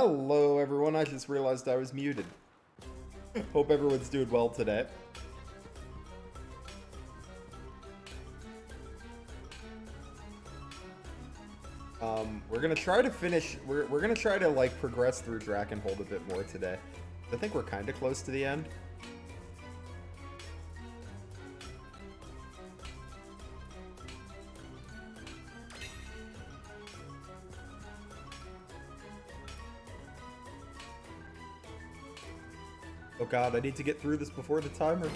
Hello everyone, I just realized I was muted. Hope everyone's doing well today. We're gonna try to finish, we're gonna try to like progress through Drakenhold a bit more today. I think we're kind of close to the end. Oh god, I need to get through this before the timer.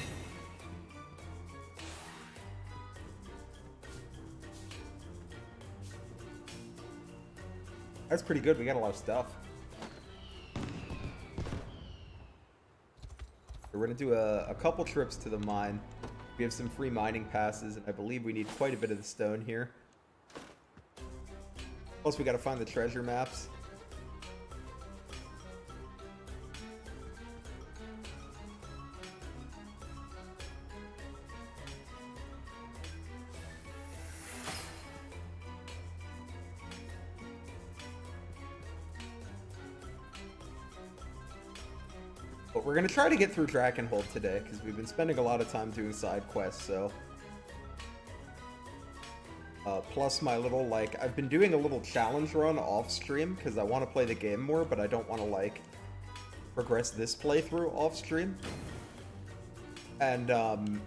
That's pretty good, we got a lot of stuff. We're gonna do a couple trips to the mine. We have some free mining passes, and I believe we need quite a bit of the stone here. Plus, we gotta find the treasure maps. But we're gonna try to get through Drakenhold today, because we've been spending a lot of time doing side quests, so... plus my little, like, I've been doing a little challenge run off stream, because I want to play the game more, but I don't want to, like, progress this playthrough off stream. And, I'm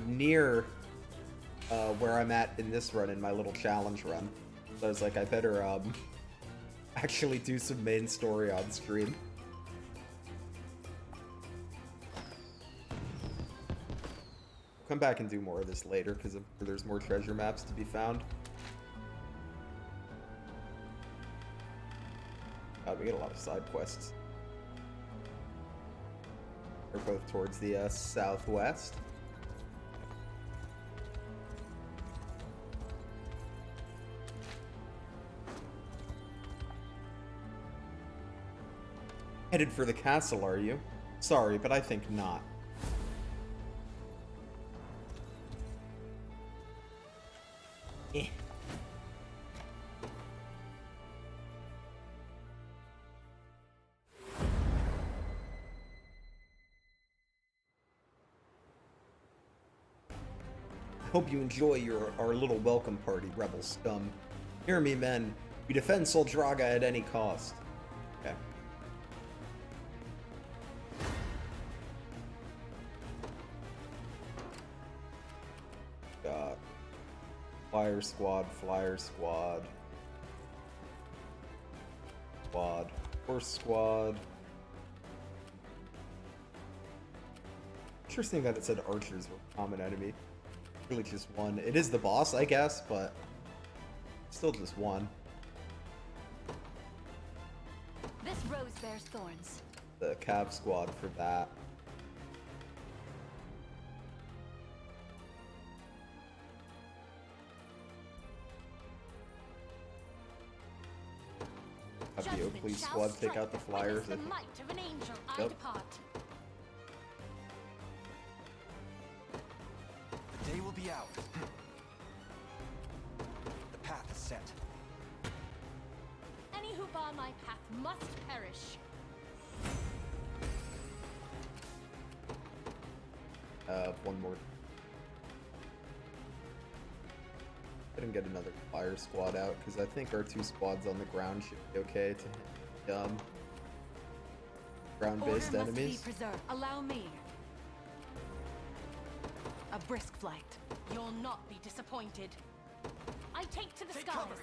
near, where I'm at in this run, in my little challenge run. So I was like, I better, actually do some main story on stream. We'll come back and do more of this later because there's more treasure maps to be found. We get a lot of side quests. They're both towards the southwest. Headed for the castle, are you? Sorry, but I think not. Eh. I hope you enjoy our little welcome party, rebel scum. Hear me, men. We defend Soldraga at any cost. Okay. Flyer squad, horse squad. Interesting that it said archers were a common enemy. Really just one. It is the boss, I guess, but still just one. This rose bears thorns. The cav squad for that. Have the Oakley squad take out the flyers. The might of an angel, I Yep. depart. The day will be out. The path is set. Any who bar my path must perish. One more. I didn't get another fire squad out because I think our two squads on the ground should be okay to hit ground-based Order must enemies. be preserved. Allow me. A brisk flight. You'll not be disappointed. I take to the Take skies. cover.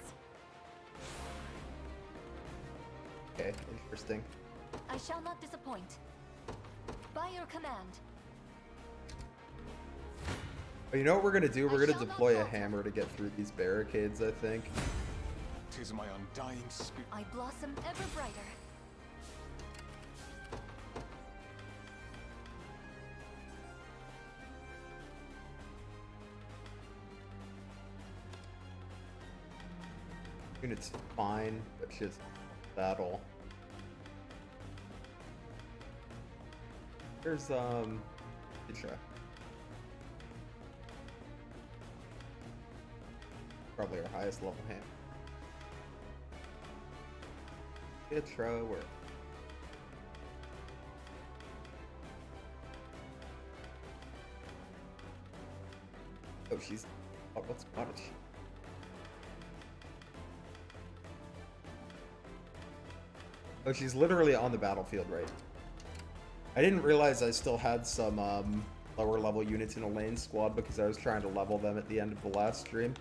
Okay, interesting. I shall not disappoint. By your command. But you know what we're gonna do? We're gonna shall not deploy a falter. hammer to get through these barricades, I think. 'Tis my undying spirit. I blossom ever brighter. Unit's fine, but just battle. There's good try. Probably our highest level hand. Intro or oh, she's what's what is she? Oh, she's literally on the battlefield, right? I didn't realize I still had some lower level units in a lane squad because I was trying to level them at the end of the last stream.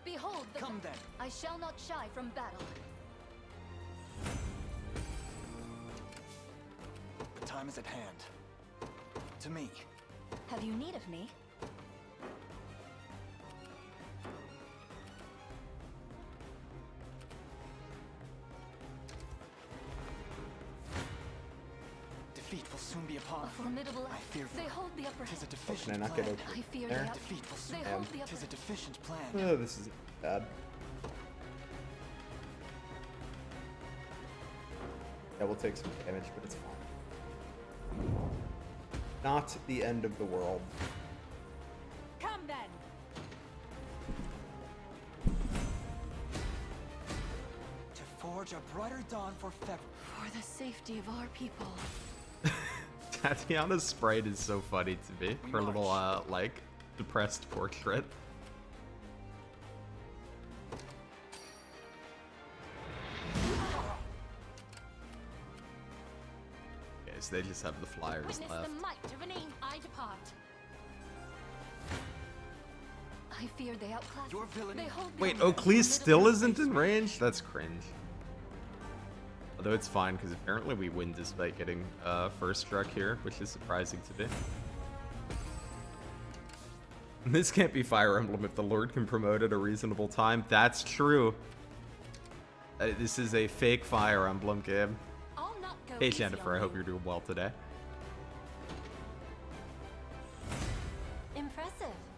Behold the Come then. I shall not shy from battle. The time is at hand. To me. Have you need of me? Defeat will soon be upon. A formidable I fear they hold the upper Tis a hand. deficient Can I not plan. get over I fear there? they Defeat will soon. They hold the upper Tis a deficient plan. Oh, this is bad. Yeah, we'll take some damage, but it's fine. Not the end of the world. Come then. To forge a brighter dawn for Feb. For the safety of our people. Tatiana's sprite is so funny to me. Her little, like, depressed portrait. Okay, so they just have the flyers Witness left. the might of an aim I depart. I fear they outclass. Your villainy. They hold the Wait, upper hand. Oakley still isn't in range? That's cringe. Although it's fine, because apparently we win despite getting first struck here, which is surprising to me. This can't be Fire Emblem if the Lord can promote at a reasonable time. That's true. This is a fake Fire Emblem game. I'll not go Hey easy Jennifer, on I hope you. you're doing well today. Impressive,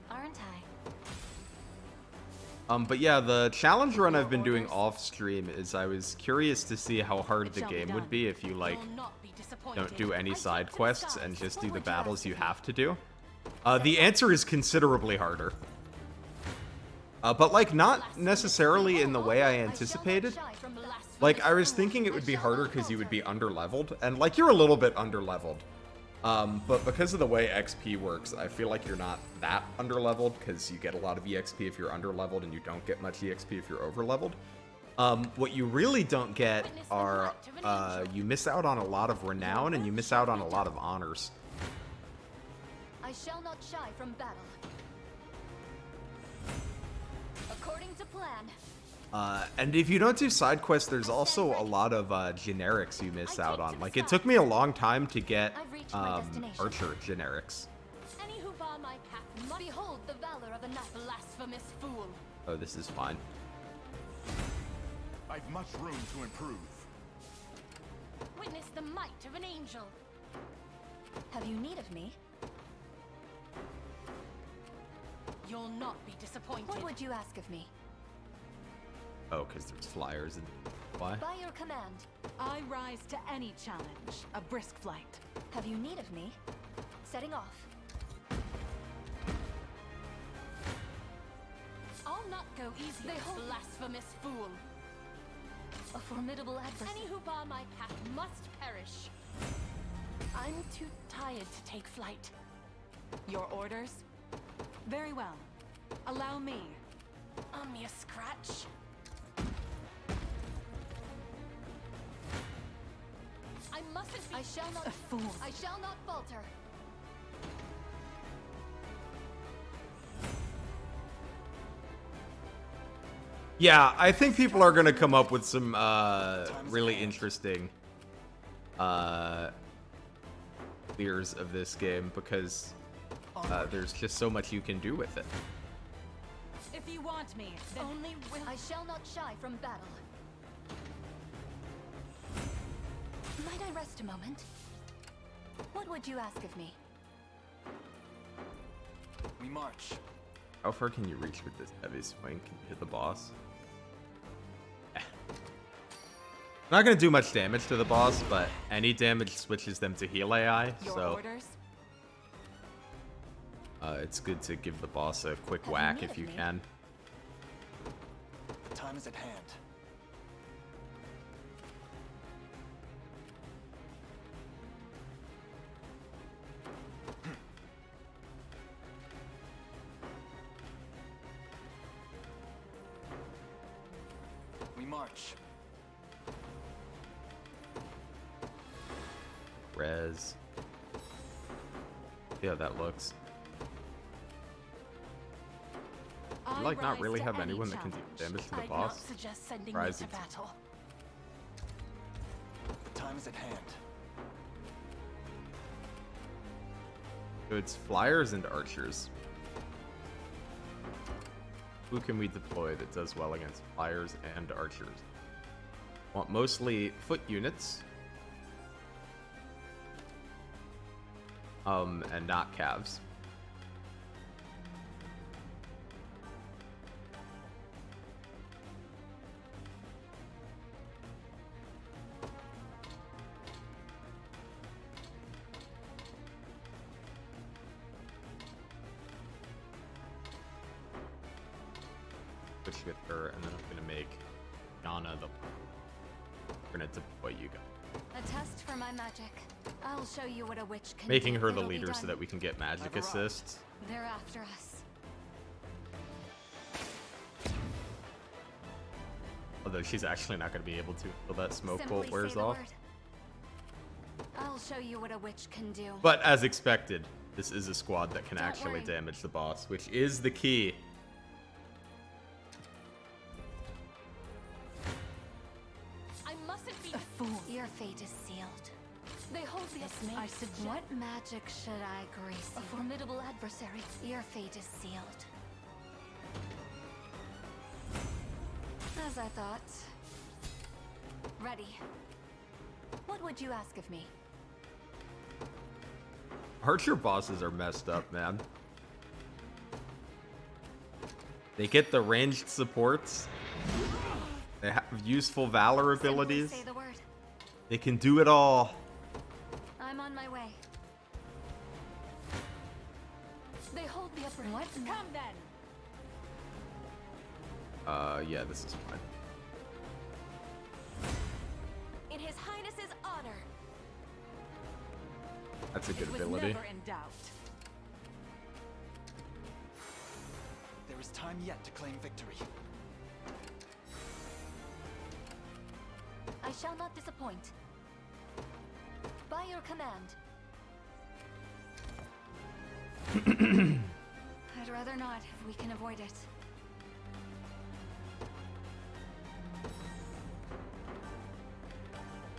aren't I? But yeah, the challenge run I've been doing off stream is I was curious to see how hard It the shall be game would done. be if you like You'll not be disappointed. don't do any I side take to the quests skies. and just What do the would battles ask you of me? have to do. The answer is considerably harder. But like not necessarily in the way I anticipated. Like I was thinking it would be harder because you would be underleveled, and like you're a little bit underleveled. But because of the way XP works, I feel like you're not that underleveled because you get a lot of EXP if you're underleveled and you don't get much EXP if you're overleveled. What you really don't get are, you miss out on a lot of renown and you miss out on a lot of honors. I shall not shy from battle. According to plan. And if you don't do side quests, there's also a lot of generics you miss out on. Like it took me a long time to get Archer generics. Any who bar my path must behold the valor of a blasphemous fool. Oh, this is fine. I've much room to improve. Witness the might of an angel. Have you need of me? You'll not be disappointed. What would you ask of me? Oh, because there's flyers and why? By your command. I rise to any challenge. A brisk flight. Have you need of me? Setting off. I'll not go easy. They hold blasphemous fool. A formidable adversary. Any who bar my path must perish. I'm too tired to take flight. Your orders? Very well. Allow me. On me a scratch. I mustn't be. I shall not. A fool. I shall not falter. Yeah, I think people are gonna come up with some really interesting clears of this game because there's just so much you can do with it. If you want me, then Only will. I shall not shy from battle. Might I rest a moment? What would you ask of me? We march. How far can you reach with this heavy swing? Can you hit the boss? Not gonna do much damage to the boss, but any damage switches them to heal AI, your so orders? it's good to give the boss a quick Have you whack need if of you me? can. time is at hand. We march. Res. Yeah, that looks. I Like, not rise really to have any anyone that can do challenge. damage to the I'd boss. not suggest sending me Surprised to it's- battle. The time is at hand. So it's flyers and archers. Who can we deploy that does well against flyers and archers? Want mostly foot units. And not calves. Switch with her, and then I'm gonna make Yana the. We're gonna deploy you guys. A test for my magic. I'll show you what a witch can Making do. her the It'll be leader so done. that we can get magic I've arrived. assists. They're after us. Although she's actually not gonna be able to until that smoke Simply bolt wears say the off. word. I'll show you what a witch can do. But as expected, this is a squad that can Don't actually worry. damage the boss, which is the key. I mustn't be A fool. Your fate is sealed. They hold the I suggest- What magic should I grace you? A formidable adversary. Your fate is sealed. As I thought. Ready. What would you ask of me? Archer bosses are messed up, man. They get the ranged supports. They have useful valor abilities. Simply say the word. They can do it all. I'm on my way. They hold the upper. What? Come then. Yeah, this is fine. In His Highness's honor. That's a good It was ability. never in doubt. There is time yet to claim victory. I shall not disappoint. By your command. I'd rather not if we can avoid it.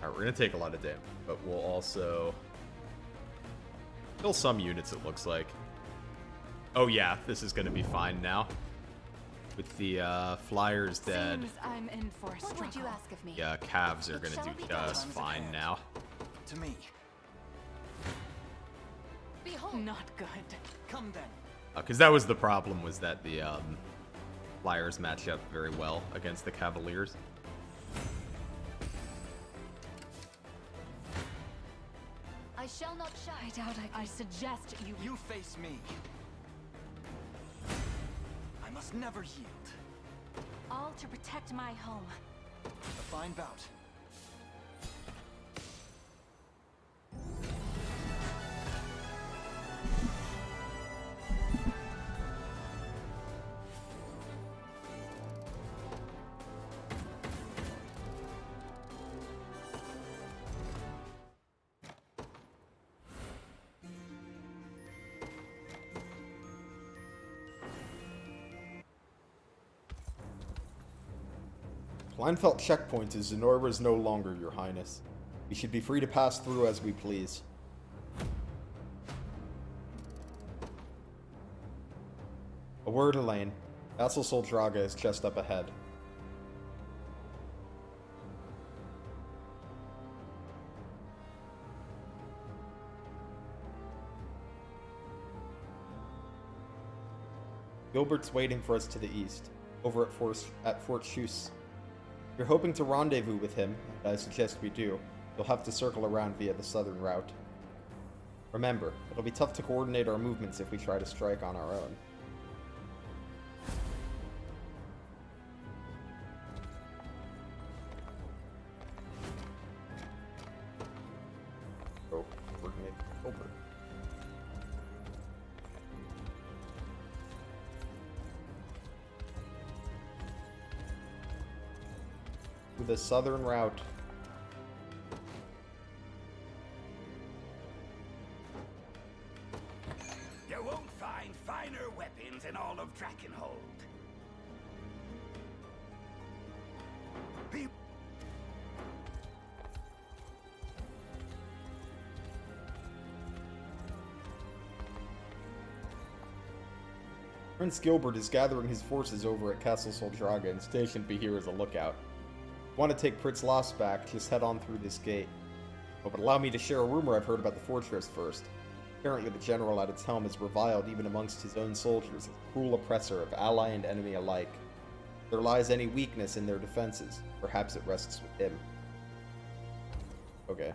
Alright, we're gonna take a lot of damage, but we'll also kill some units, it looks like. Oh yeah, this is gonna be fine now. With the flyers dead. Seems I'm in for a What struggle. would you ask of me? Yeah, calves are It gonna shall do be done. just Time's at fine hand. now. To me. Behold. Not good. Come then. Because that was the problem, was that the flyers match up very well against the cavaliers. I shall not shy. I doubt I I suggest you. You face me. I must never yield. All to protect my home. A fine bout. Kleinfeld checkpoint is Zenora's no longer, Your Highness. We should be free to pass through as we please. A word, Elaine. Vassal Soldraga is just up ahead. Gilbert's waiting for us to the east, over at Fort Chus. If you're hoping to rendezvous with him, and I suggest we do, you'll have to circle around via the southern route. Remember, it'll be tough to coordinate our movements if we try to strike on our own. with a southern route. You won't find finer weapons in all of Drakenhold. Be Prince Gilbert is gathering his forces over at Castle Soldraga and stationed me here as a lookout. Want to take Prince Lost back, just head on through this gate. Oh, but allow me to share a rumor I've heard about the fortress first. Apparently the general at its helm is reviled even amongst his own soldiers as a cruel oppressor of ally and enemy alike. If there lies any weakness in their defenses, perhaps it rests with him. Okay.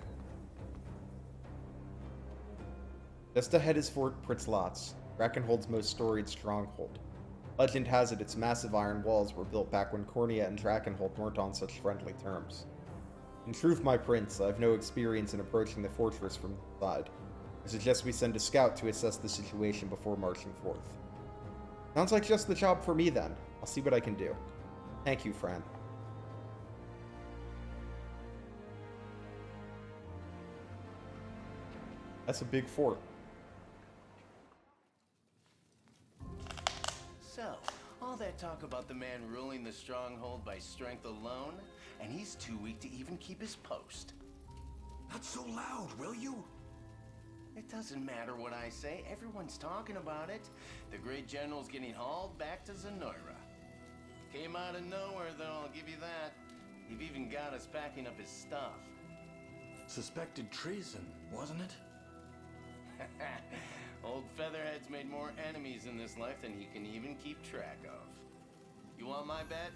Just ahead is Fort Prince Lots, Drakenhold's most storied stronghold. Legend has it its massive iron walls were built back when Cornea and Drakenhold weren't on such friendly terms. In truth, my prince, I have no experience in approaching the fortress from the side. I suggest we send a scout to assess the situation before marching forth. Sounds like just the job for me then. I'll see what I can do. Thank you, Fran. That's a big fort. So, all that talk about the man ruling the stronghold by strength alone, and he's too weak to even keep his post. not so loud, will you? It doesn't matter what I say, everyone's talking about it. The great general's getting hauled back to Zenoira. Came out of nowhere, though, I'll give you that. You've even got us packing up his stuff. Suspected treason, wasn't it? Old Featherhead's made more enemies in this life than he can even keep track of. You want my bet?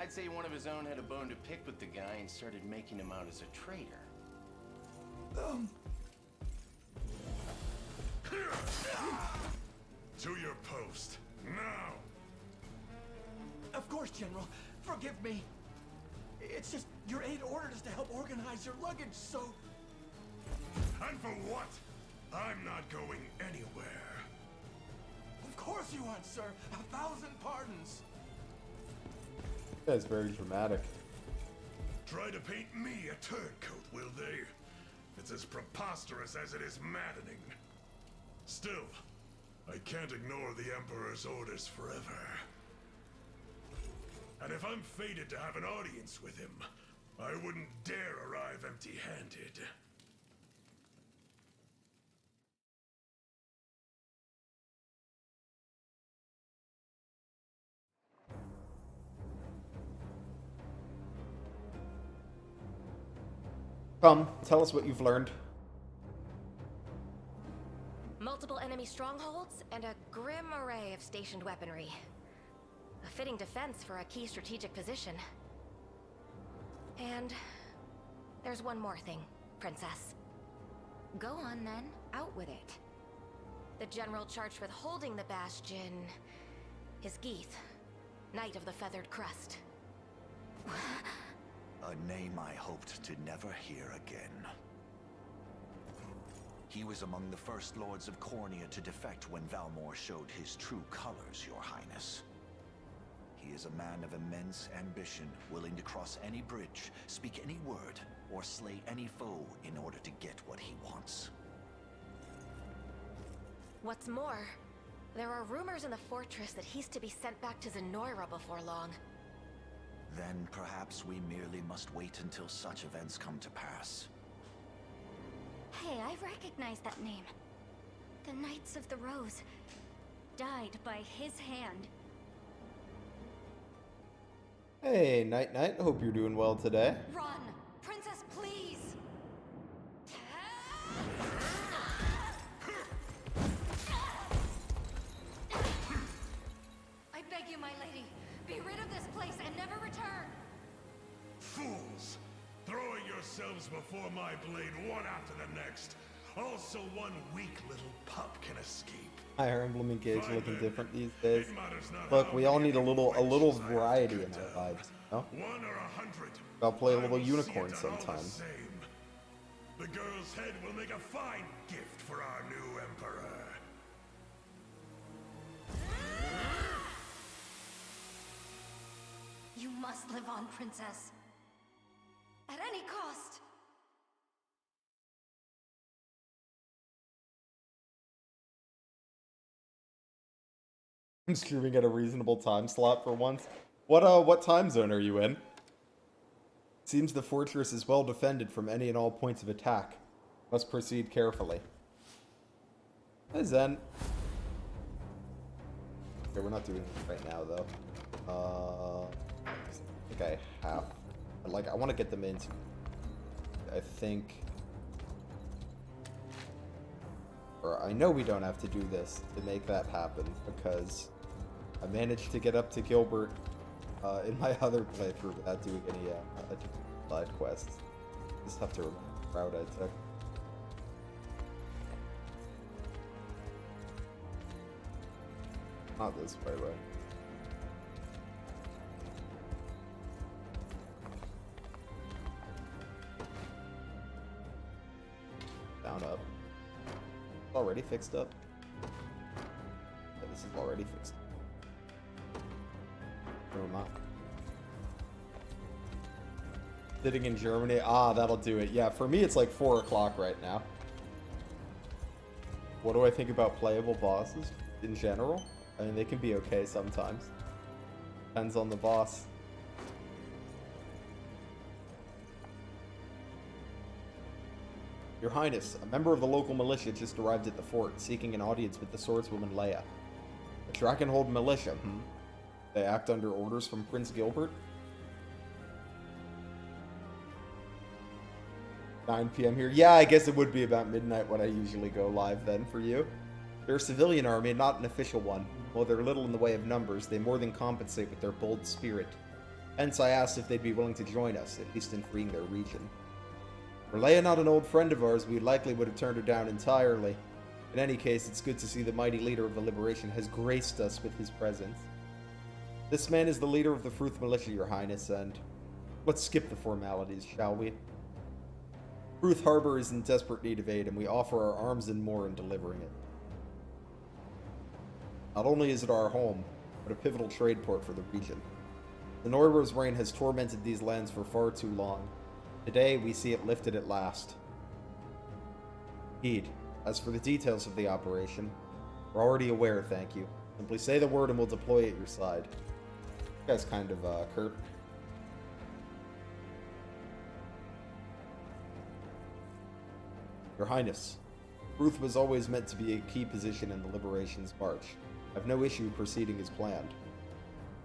I'd say one of his own had a bone to pick with the guy and started making him out as a traitor. To your post, now! Of course, General. Forgive me. It's just your aide ordered us to help organize your luggage, so... And for what? I'm not going anywhere. Of course you aren't, sir. 1,000 pardons. That is very dramatic. Try to paint me a turncoat, will they? It's as preposterous as it is maddening. Still, I can't ignore the Emperor's orders forever. And if I'm fated to have an audience with him, I wouldn't dare arrive empty-handed. Come, tell us what you've learned. Multiple enemy strongholds, and a grim array of stationed weaponry. A fitting defense for a key strategic position. And there's one more thing, Princess. Go on then, out with it. The general charged with holding the bastion is Geeth, Knight of the Feathered Crest. A name I hoped to never hear again. He was among the first lords of Cornea to defect when Valmor showed his true colors, Your Highness. He is a man of immense ambition, willing to cross any bridge, speak any word, or slay any foe in order to get what he wants. What's more, there are rumors in the fortress that he's to be sent back to Zenoira before long. Then perhaps we merely must wait until such events come to pass. Hey, I recognize that name. The Knights of the Rose died by his hand. Hey, Night Night. Hope you're doing well today. Run! Princess, please! I beg you, my lady, be rid of this place and never return! Fools! Throwing yourselves before my blade one after the next. Also one weak little pup can escape. Fire Emblem Engage looking different these days. It matters not Look, how we all many need a little witches I variety have in to our tell. lives, you know? 1 or 100. I'll play a I little will see unicorn it done all the sometime. same. The girl's head will make a fine gift for our new emperor. You must live on, Princess. I'm streaming at a reasonable time slot for once. What time zone are you in? Seems the fortress is well defended from any and all points of attack. Must proceed carefully. Hey, Zen. Okay, we're not doing this right now, though. I think I have. I want to get them into... I think... Or I know we don't have to do this to make that happen, because I managed to get up to Gilbert in my other playthrough without doing any side quests. Just have to remember the route I took. Not this way, right? Down, up. Already fixed up. Yeah, this is already fixed. Where am I? Sitting in Germany? Ah, that'll do it. Yeah, for me it's like 4 o'clock right now. What do I think about playable bosses in general? I mean, they can be okay sometimes. Depends on the boss. Your Highness, a member of the local militia just arrived at the fort, seeking an audience with the swordswoman Leia. The Drakenhold militia, They act under orders from Prince Gilbert? 9 p.m. here. Yeah, I guess it would be about midnight when I usually go live then for you. They're a civilian army, not an official one. While they're little in the way of numbers, they more than compensate with their bold spirit. Hence I asked if they'd be willing to join us, at least in freeing their region. Were Leia not an old friend of ours, we likely would have turned her down entirely. In any case, it's good to see the mighty leader of the Liberation has graced us with his presence. This man is the leader of the Fruth Militia, Your Highness, and let's skip the formalities, shall we? Fruth Harbor is in desperate need of aid, and we offer our arms and more in delivering it. Not only is it our home, but a pivotal trade port for the region. The Noira's reign has tormented these lands for far too long. Today, we see it lifted at last. Indeed. As for the details of the operation, we're already aware, thank you. Simply say the word and we'll deploy at your side. This guy's kind of, curt. Your Highness, Ruth was always meant to be a key position in the Liberation's march. I have no issue proceeding as planned.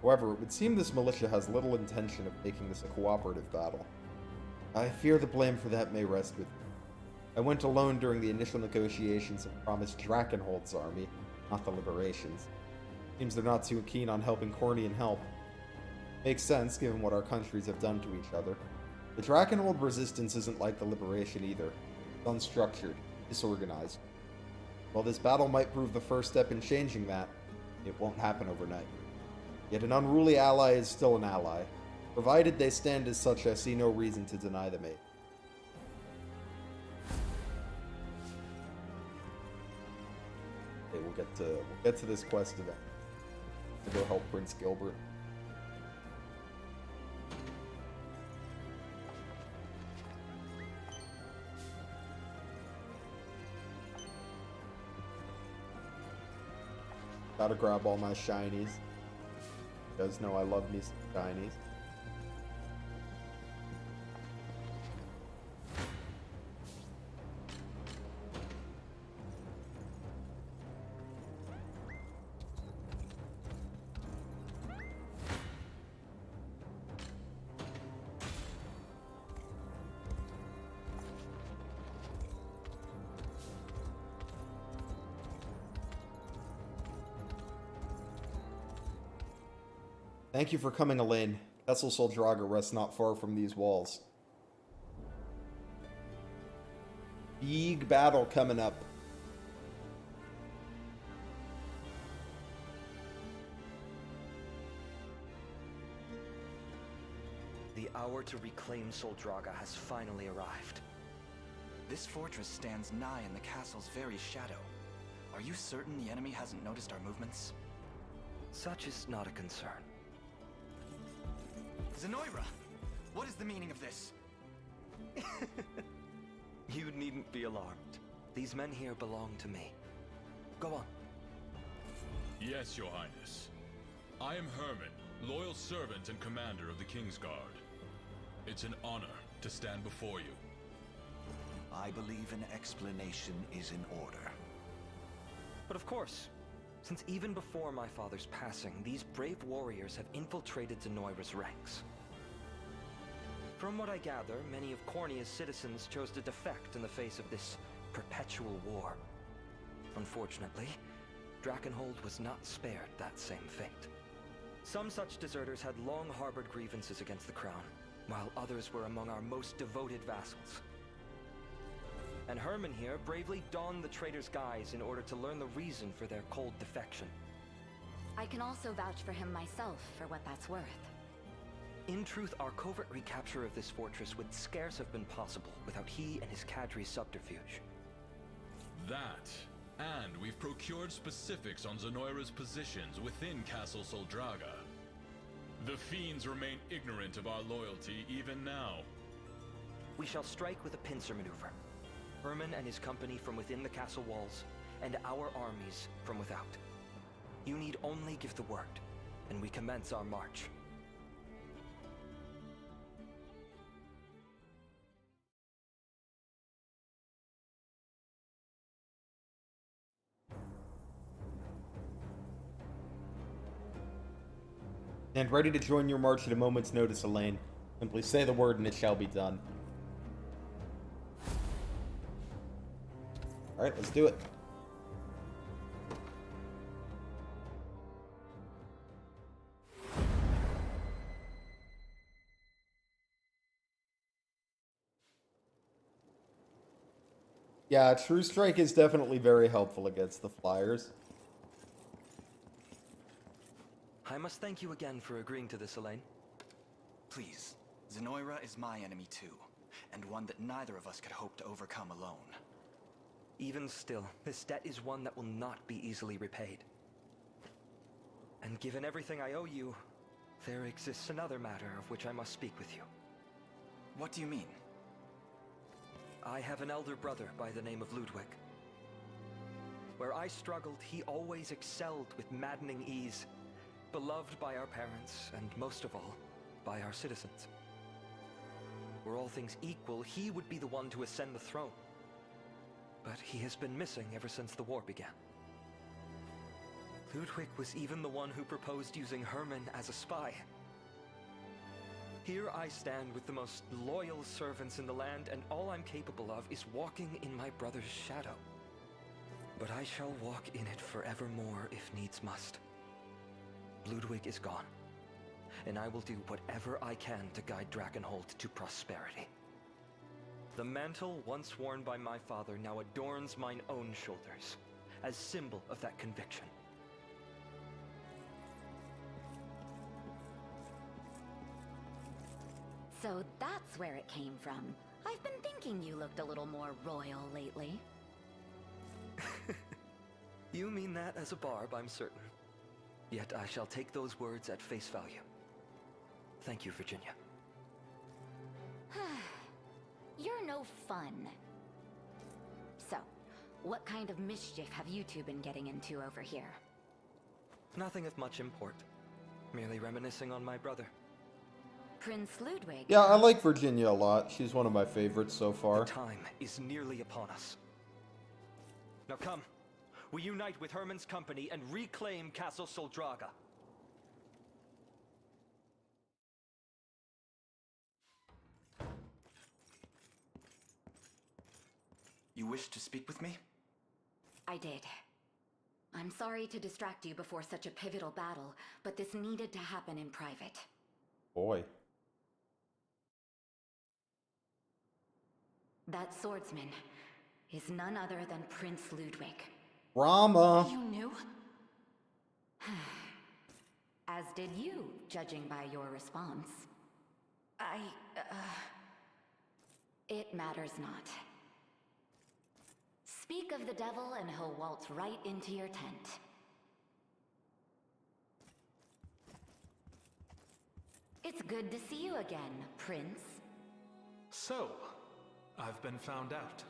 However, it would seem this militia has little intention of making this a cooperative battle. I fear the blame for that may rest with me. I went alone during the initial negotiations and promised Drakenhold's army, not the Liberation's. Seems they're not too keen on helping Cornian help. Makes sense, given what our countries have done to each other. The Drakenhold resistance isn't like the Liberation either. It's unstructured, disorganized. While this battle might prove the first step in changing that, it won't happen overnight. Yet an unruly ally is still an ally. Provided they stand as such, I see no reason to deny them aid. Okay, we'll get to this quest event. To go help Prince Gilbert. Gotta grab all my shinies. You guys know I love me some shinies. Thank you for coming, Elaine. Kessel Soldraga rests not far from these walls. Big battle coming up. The hour to reclaim Soldraga has finally arrived. This fortress stands nigh in the castle's very shadow. Are you certain the enemy hasn't noticed our movements? Such is not a concern. Zenoira! What is the meaning of this? You needn't be alarmed. These men here belong to me. Go on. Yes, Your Highness. I am Herman, loyal servant and commander of the Kingsguard. It's an honor to stand before you. I believe an explanation is in order. But of course, since even before my father's passing, these brave warriors have infiltrated Zenoira's ranks. From what I gather, many of Cornea's citizens chose to defect in the face of this perpetual war. Unfortunately, Drakenhold was not spared that same fate. Some such deserters had long harbored grievances against the crown, while others were among our most devoted vassals. And Herman here bravely donned the traitor's guise in order to learn the reason for their cold defection. I can also vouch for him myself, for what that's worth. In truth, our covert recapture of this fortress would scarce have been possible without he and his cadre's subterfuge. That, and we've procured specifics on Zenoira's positions within Castle Soldraga. The fiends remain ignorant of our loyalty even now. We shall strike with a pincer maneuver. Herman and his company from within the castle walls, and our armies from without. You need only give the word, and we commence our march. And ready to join your march at a moment's notice, Elaine. Simply say the word and it shall be done. Alright, let's do it. Yeah, True Strike is definitely very helpful against the flyers. I must thank you again for agreeing to this, Elaine. Please, Zenoira is my enemy too, and one that neither of us could hope to overcome alone. Even still, this debt is one that will not be easily repaid. And given everything I owe you, there exists another matter of which I must speak with you. What do you mean? I have an elder brother by the name of Ludwig. Where I struggled, he always excelled with maddening ease, beloved by our parents, and most of all, by our citizens. Were all things equal, he would be the one to ascend the throne. But he has been missing ever since the war began. Ludwig was even the one who proposed using Herman as a spy. Here I stand with the most loyal servants in the land, and all I'm capable of is walking in my brother's shadow. But I shall walk in it forevermore if needs must. Ludwig is gone, and I will do whatever I can to guide Drakenhold to prosperity. The mantle once worn by my father now adorns mine own shoulders, as symbol of that conviction. So that's where it came from. I've been thinking you looked a little more royal lately. You mean that as a barb, I'm certain. Yet I shall take those words at face value. Thank you, Virginia. You're no fun. So, what kind of mischief have you two been getting into over here? Nothing of much import. Merely reminiscing on my brother. Prince Ludwig? Yeah, I like Virginia a lot. She's one of my favorites so far. The time is nearly upon us. Now come, we unite with Herman's company and reclaim Castle Soldraga. You wish to speak with me? I did. I'm sorry to distract you before such a pivotal battle, but this needed to happen in private. Boy. That swordsman is none other than Prince Ludwig. Rama! You knew? As did you, judging by your response. It matters not. Speak of the devil and he'll waltz right into your tent. It's good to see you again, Prince. So, I've been found out.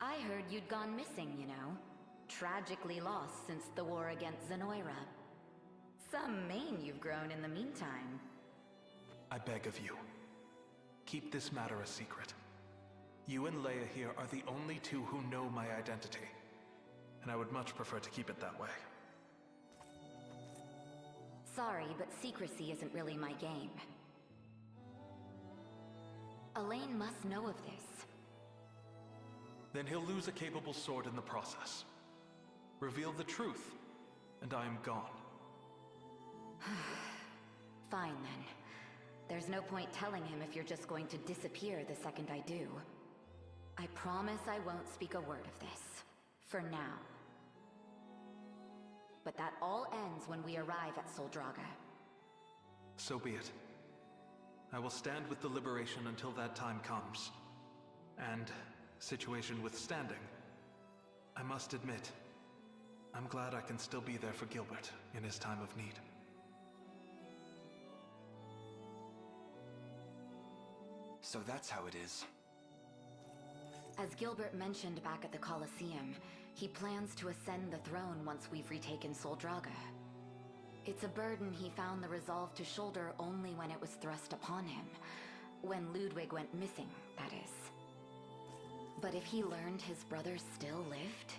I heard you'd gone missing, you know. tragically lost since the war against Zenoira. Some mane you've grown in the meantime. I beg of you, keep this matter a secret. You and Leia here are the only two who know my identity, and I would much prefer to keep it that way. Sorry, but secrecy isn't really my game. Elaine must know of this. Then he'll lose a capable sword in the process. Reveal the truth, and I am gone. Fine then. There's no point telling him if you're just going to disappear the second I do. I promise I won't speak a word of this. For now. But that all ends when we arrive at Soldraga. So be it. I will stand with the Liberation until that time comes. And, situation withstanding, I must admit, I'm glad I can still be there for Gilbert in his time of need. So that's how it is. As Gilbert mentioned back at the Colosseum, he plans to ascend the throne once we've retaken Soldraga. It's a burden he found the resolve to shoulder only when it was thrust upon him. When Ludwig went missing, that is. But if he learned his brothers still lived,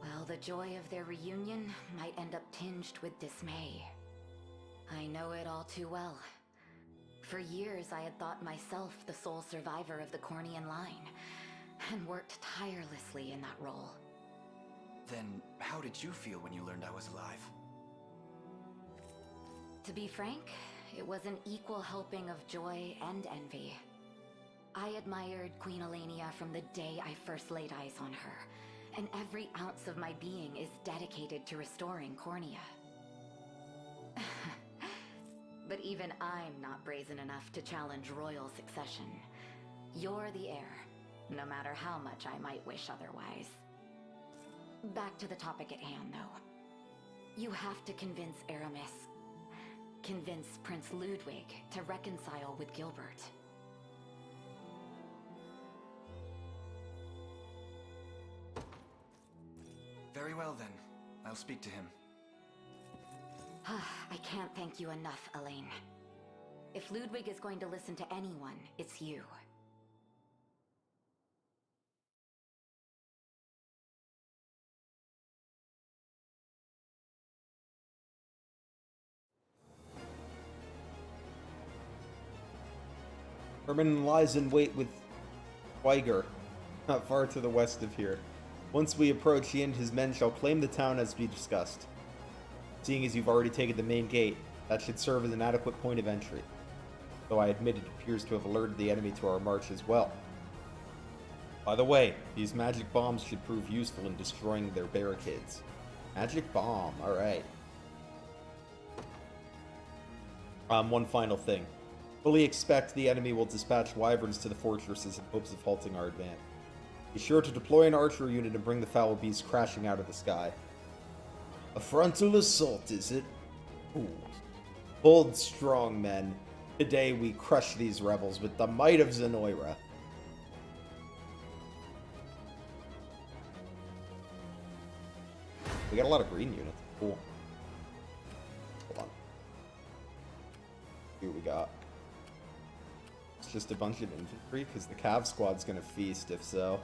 well, the joy of their reunion might end up tinged with dismay. I know it all too well. For years, I had thought myself the sole survivor of the Cornian line, and worked tirelessly in that role. Then, how did you feel when you learned I was alive? To be frank, it was an equal helping of joy and envy. I admired Queen Elenia from the day I first laid eyes on her, and every ounce of my being is dedicated to restoring Cornia. But even I'm not brazen enough to challenge royal succession. You're the heir, no matter how much I might wish otherwise. Back to the topic at hand, though. You have to convince Aramis, convince Prince Ludwig to reconcile with Gilbert. Very well then. I'll speak to him. I can't thank you enough, Elaine. If Ludwig is going to listen to anyone, it's you. Herman lies in wait with Weiger, not far to the west of here. Once we approach, he and his men shall claim the town as we discussed. Seeing as you've already taken the main gate, that should serve as an adequate point of entry. Though I admit it appears to have alerted the enemy to our march as well. By the way, these magic bombs should prove useful in destroying their barricades. Magic bomb, alright. One final thing. Fully expect the enemy will dispatch wyverns to the fortresses in hopes of halting our advance. Be sure to deploy an archer unit and bring the foul beasts crashing out of the sky. A frontal assault, is it? Ooh. Bold, strong men. Today we crush these rebels with the might of Zenoira. We got a lot of green units. Cool. Hold on. See what we got. It's just a bunch of infantry, because the Cav squad's gonna feast if so.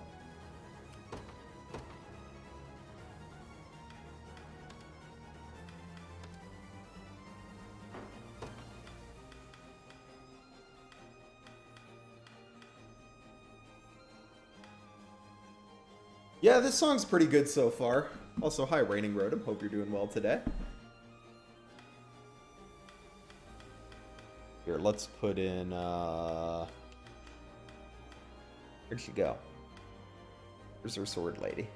Yeah, this song's pretty good so far. Also, hi, Raining Rotom. Hope you're doing well today. Here, let's put in, where'd she go? Where's our sword lady?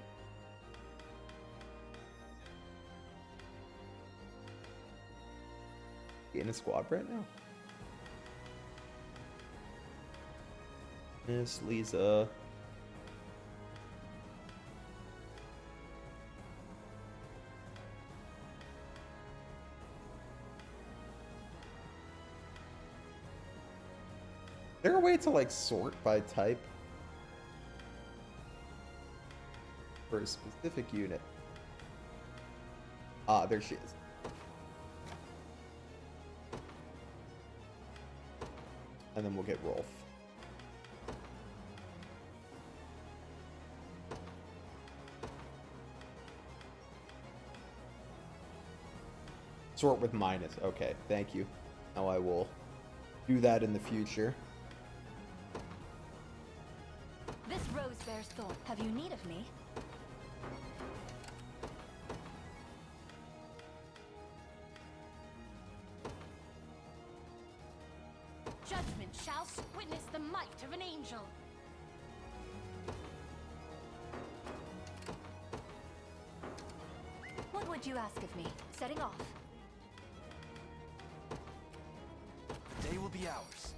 In a squad right now? Miss Lisa. Is there a way to, like, sort by type? for a specific unit. Ah, there she is. And then we'll get Rolf. Sort with minus. Okay, thank you. Now I will do that in the future. This rose bears thorn. Have you need of me? Judgment shall witness the might of an angel. What would you ask of me? Setting off. The day will be ours.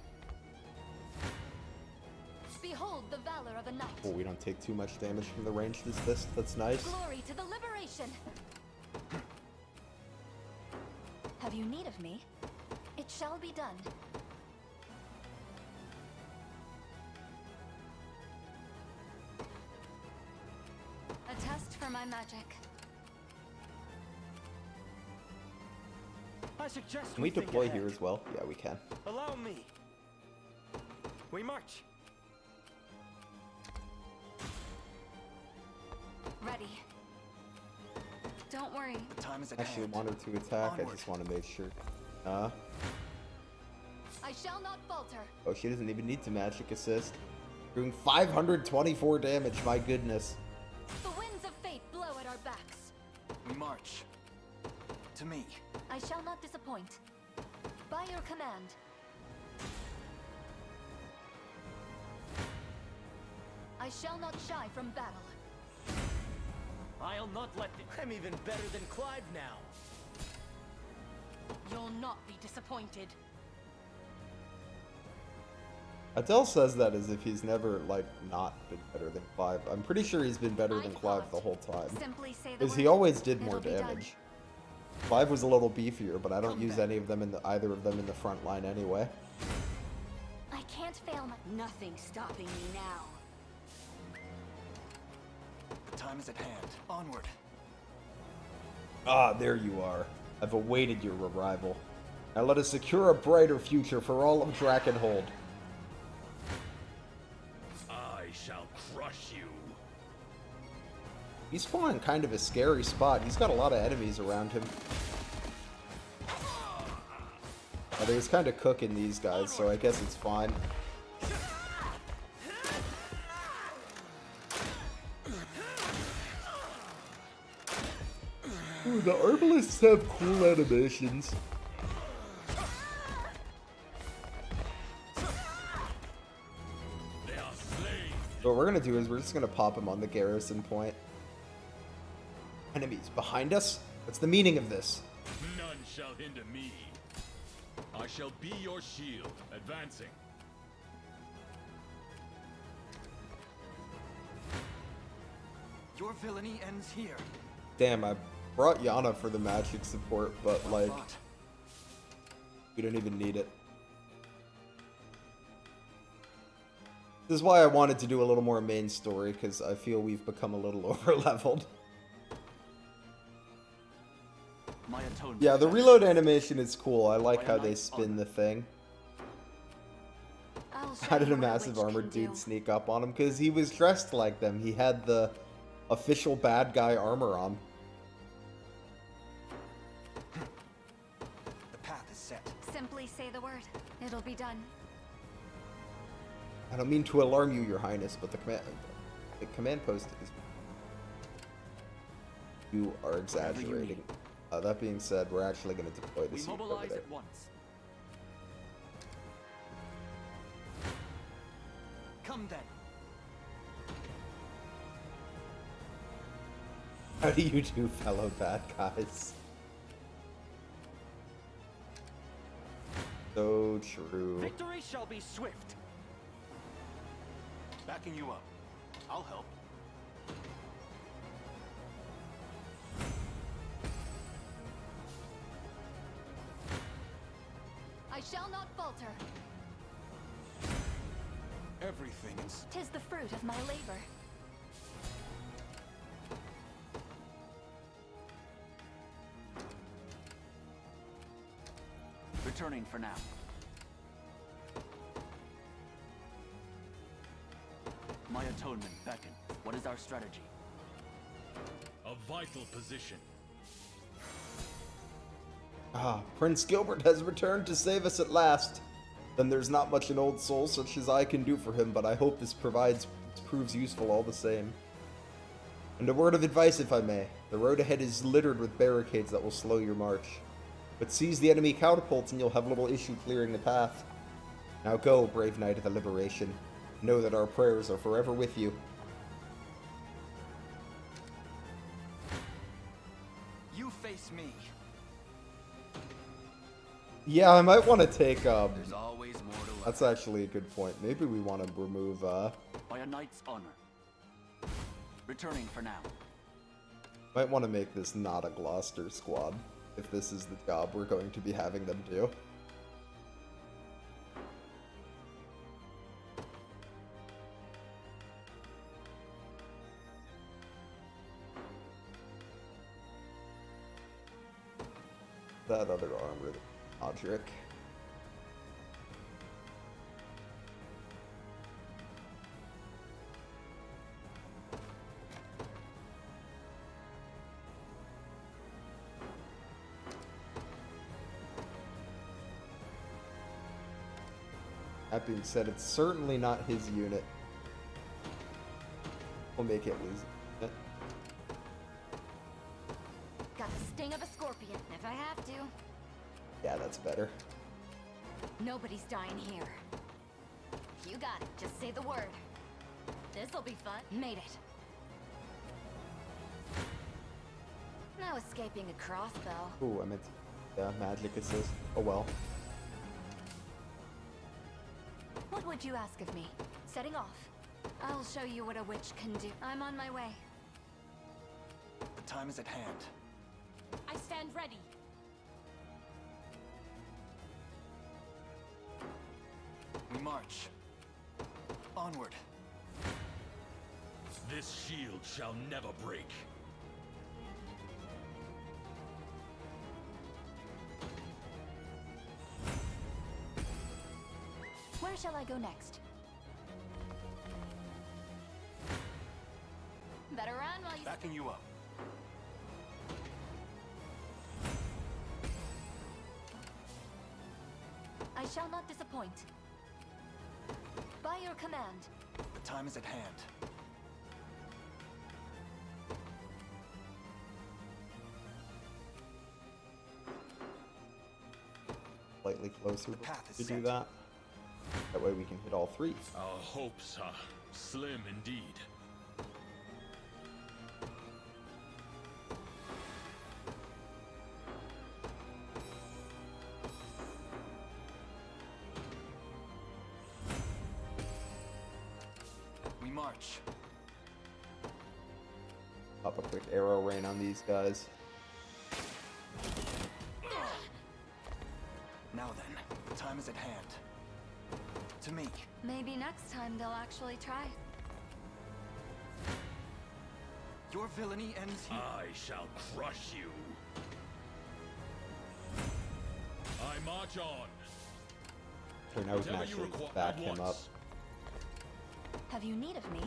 Behold the valor of a knight. Oh, we don't take too much damage from the ranged this. That's nice. Glory to the liberation. Have you need of me? It shall be done. A test for my magic. I suggest Can we think deploy ahead. here as well? Yeah, we can. Allow me. We march. Ready. Don't worry. The time is at Actually, hand. want her to attack. I Onward. just want to make sure. I shall not falter. Oh, she doesn't even need to magic assist. Doing 524 damage. My goodness. The winds of fate blow at our backs. We march. To me. I shall not disappoint. By your command. I shall not shy from battle. I'll not let the... I'm even better than Clive now. You'll not be disappointed. Adele says that as if he's never, like, not been better than Clive. I'm pretty sure he's been better than Clive the whole time. Simply say the Because he word. always did more It'll be done. damage. Clive was a little beefier, but I don't use any of them in the either of them in the front line anyway. I can't fail my... Nothing stopping me now. The time is at hand. Onward. Ah, there you are. I've awaited your arrival. Now let us secure a brighter future for all of Drakenhold. I shall crush you. He's flying kind of a scary spot. He's got a lot of enemies around him. I think he's kind of cooking these guys, so I guess it's fine. Ooh, the herbalists have cool animations. They are slain. So what we're gonna do is we're just gonna pop him on the garrison point. Enemies behind us? What's the meaning of this? None shall hinder me. I shall be your shield, advancing. Your villainy ends here. Damn, I brought Yana for the magic support, but like, we don't even need it. This is why I wanted to do a little more main story, because I feel we've become a little over-leveled. My atonement. Yeah, the reload animation is cool. I like how they spin the thing. How did a massive armored dude sneak up on him? Because he was dressed like them. He had the official bad guy armor on. The path is set. Simply say the word. It'll be done. I don't mean to alarm you, Your Highness, but the command post is... You are exaggerating. That being said, we're actually going to deploy this unit over there. At once. Come then. How do you do, fellow bad guys? So true. Victory shall be swift. Backing you up. I'll help. I shall not falter. Everything is... Tis the fruit of my labor. Returning for now. My atonement beckon. What is our strategy? A vital position. Ah, Prince Gilbert has returned to save us at last. Then there's not much an old soul such as I can do for him, but I hope this proves useful all the same. And a word of advice, if I may. The road ahead is littered with barricades that will slow your march. But seize the enemy catapults and you'll have little issue clearing the path. Now go, brave knight of the liberation. Know that our prayers are forever with you. You face me. Yeah, I might want to take, There's always more to learn. That's actually a good point. Maybe we want to remove, By a knight's honor. Returning for now. Might want to make this not a Gloucester squad, if this is the job we're going to be having them do. That other armor, Odric. That being said, it's certainly not his unit. We'll make it lose it. Got the sting of a scorpion, if I have to. Yeah, that's better. Nobody's dying here. You got it. Just say the word. This'll be fun. Made it. No escaping a crossbow. Ooh, I meant magic assist. Oh well. What would you ask of me? Setting off. I'll show you what a witch can do. I'm on my way. The time is at hand. I stand ready. We march. Onward. This shield shall never break. Where shall I go next? Better run while you... Backing you up. I shall not disappoint. By your command. The time is at hand. Slightly closer The path is to do set. that. That way we can hit all three. Our hopes are slim indeed. We march. Pop a quick arrow rain on these guys. Now then, the time is at hand. To me. Maybe next time they'll actually try. Your villainy ends here. I shall crush you. I march on. Okay, now we can Whatever you actually require back at him up. once. Have you need of me?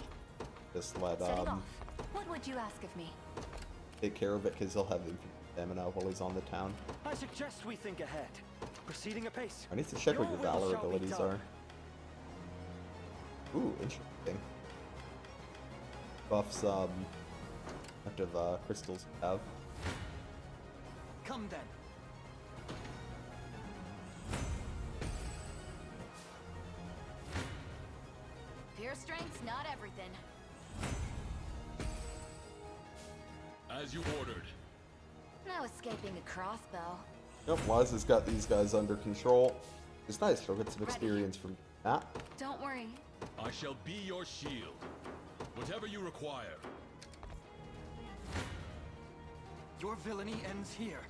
Just let Setting off. What would you ask of me? take care of it because he'll have infinite stamina while he's on the town. I suggest we think ahead, proceeding apace. I need to check what your will valor shall be abilities done. are. Ooh, interesting. Buffs active crystals we have. Come then. Pure strength's not everything. As you ordered. No escaping a crossbow. Yep, Wise has got these guys under control. It's nice, she'll get some experience from that. Don't worry. I shall be your shield. Whatever you require. Your villainy ends here.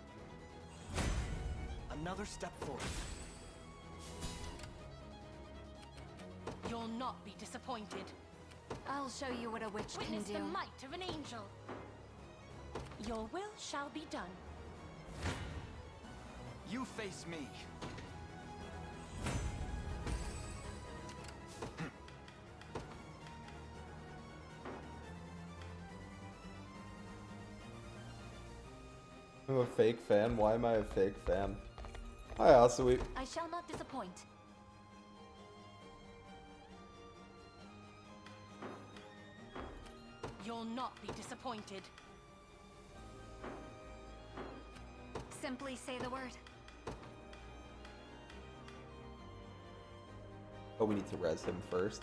Another step forward. You'll not be disappointed. I'll show you what a witch Witness can the do. might of an angel. Your will shall be done. You face me. I'm a fake fan. Why am I a fake fan? Hi, Asui. I shall not disappoint. You'll not be disappointed. Simply say the word. Oh, we need to res him first.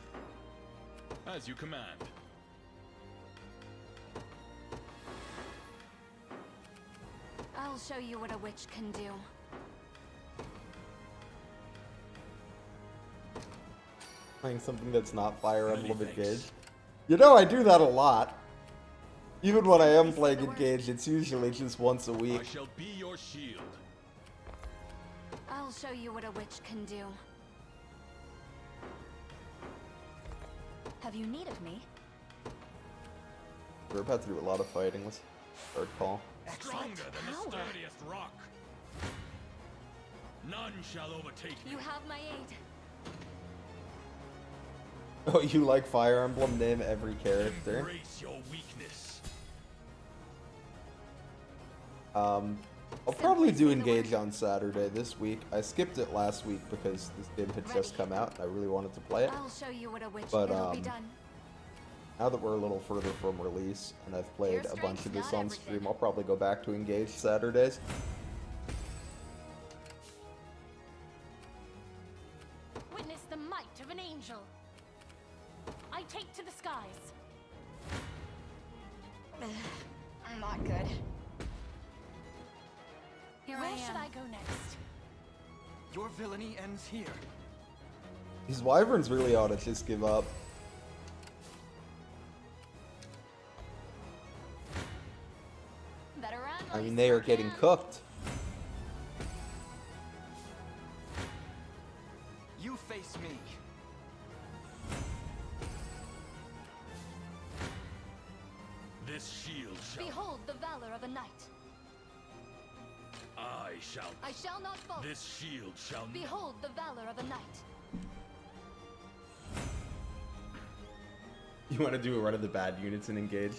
As you command. I'll show you what a witch can do. Playing something that's not Fire Emblem Engage. You know, I do that a lot. Even when I am playing Engage, it's usually just once a week. I shall be your shield. I'll show you what a witch can do. Have you need of me? We're about to do a lot of fighting. Let's third call. Stronger than the sturdiest rock. None shall overtake me. You have my aid. Oh, you like Fire Emblem? Name every character. Embrace your weakness. I'll probably do Engage on Saturday this week. I skipped it last week because this game had just come out and I really wanted to play it. I'll show you what a witch. But It'll be done. now that we're a little further from release and I've played a bunch of this on stream, I'll probably go back to Engage Saturdays. Witness the might of an angel. I take to the skies. Not good. Here Where I am. should I go next? Your villainy ends here. These wyverns really ought to just give up. Better run. I mean, they are getting cooked. You face me. This shield shall. Behold the valor of a knight. I shall not falter. This shield shall. Behold the valor of a knight. You want to do a run of the bad units in Engage?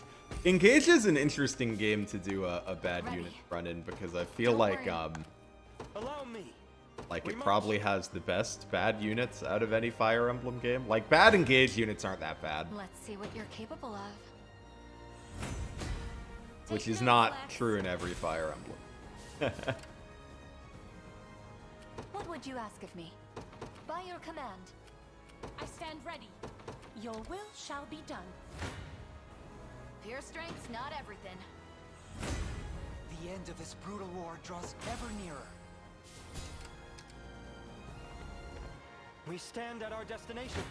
Engage is an interesting game to do a bad unit run in because I feel like Allow me. like it probably has the best bad units out of any Fire Emblem game. Like bad Engage units aren't that bad, Let's see what you're capable of. which is not true in every Fire Emblem. What would you ask of me? By your command. I stand ready. Your will shall be done. Pure strength's not everything. The end of this brutal war draws ever nearer. We stand at our destination.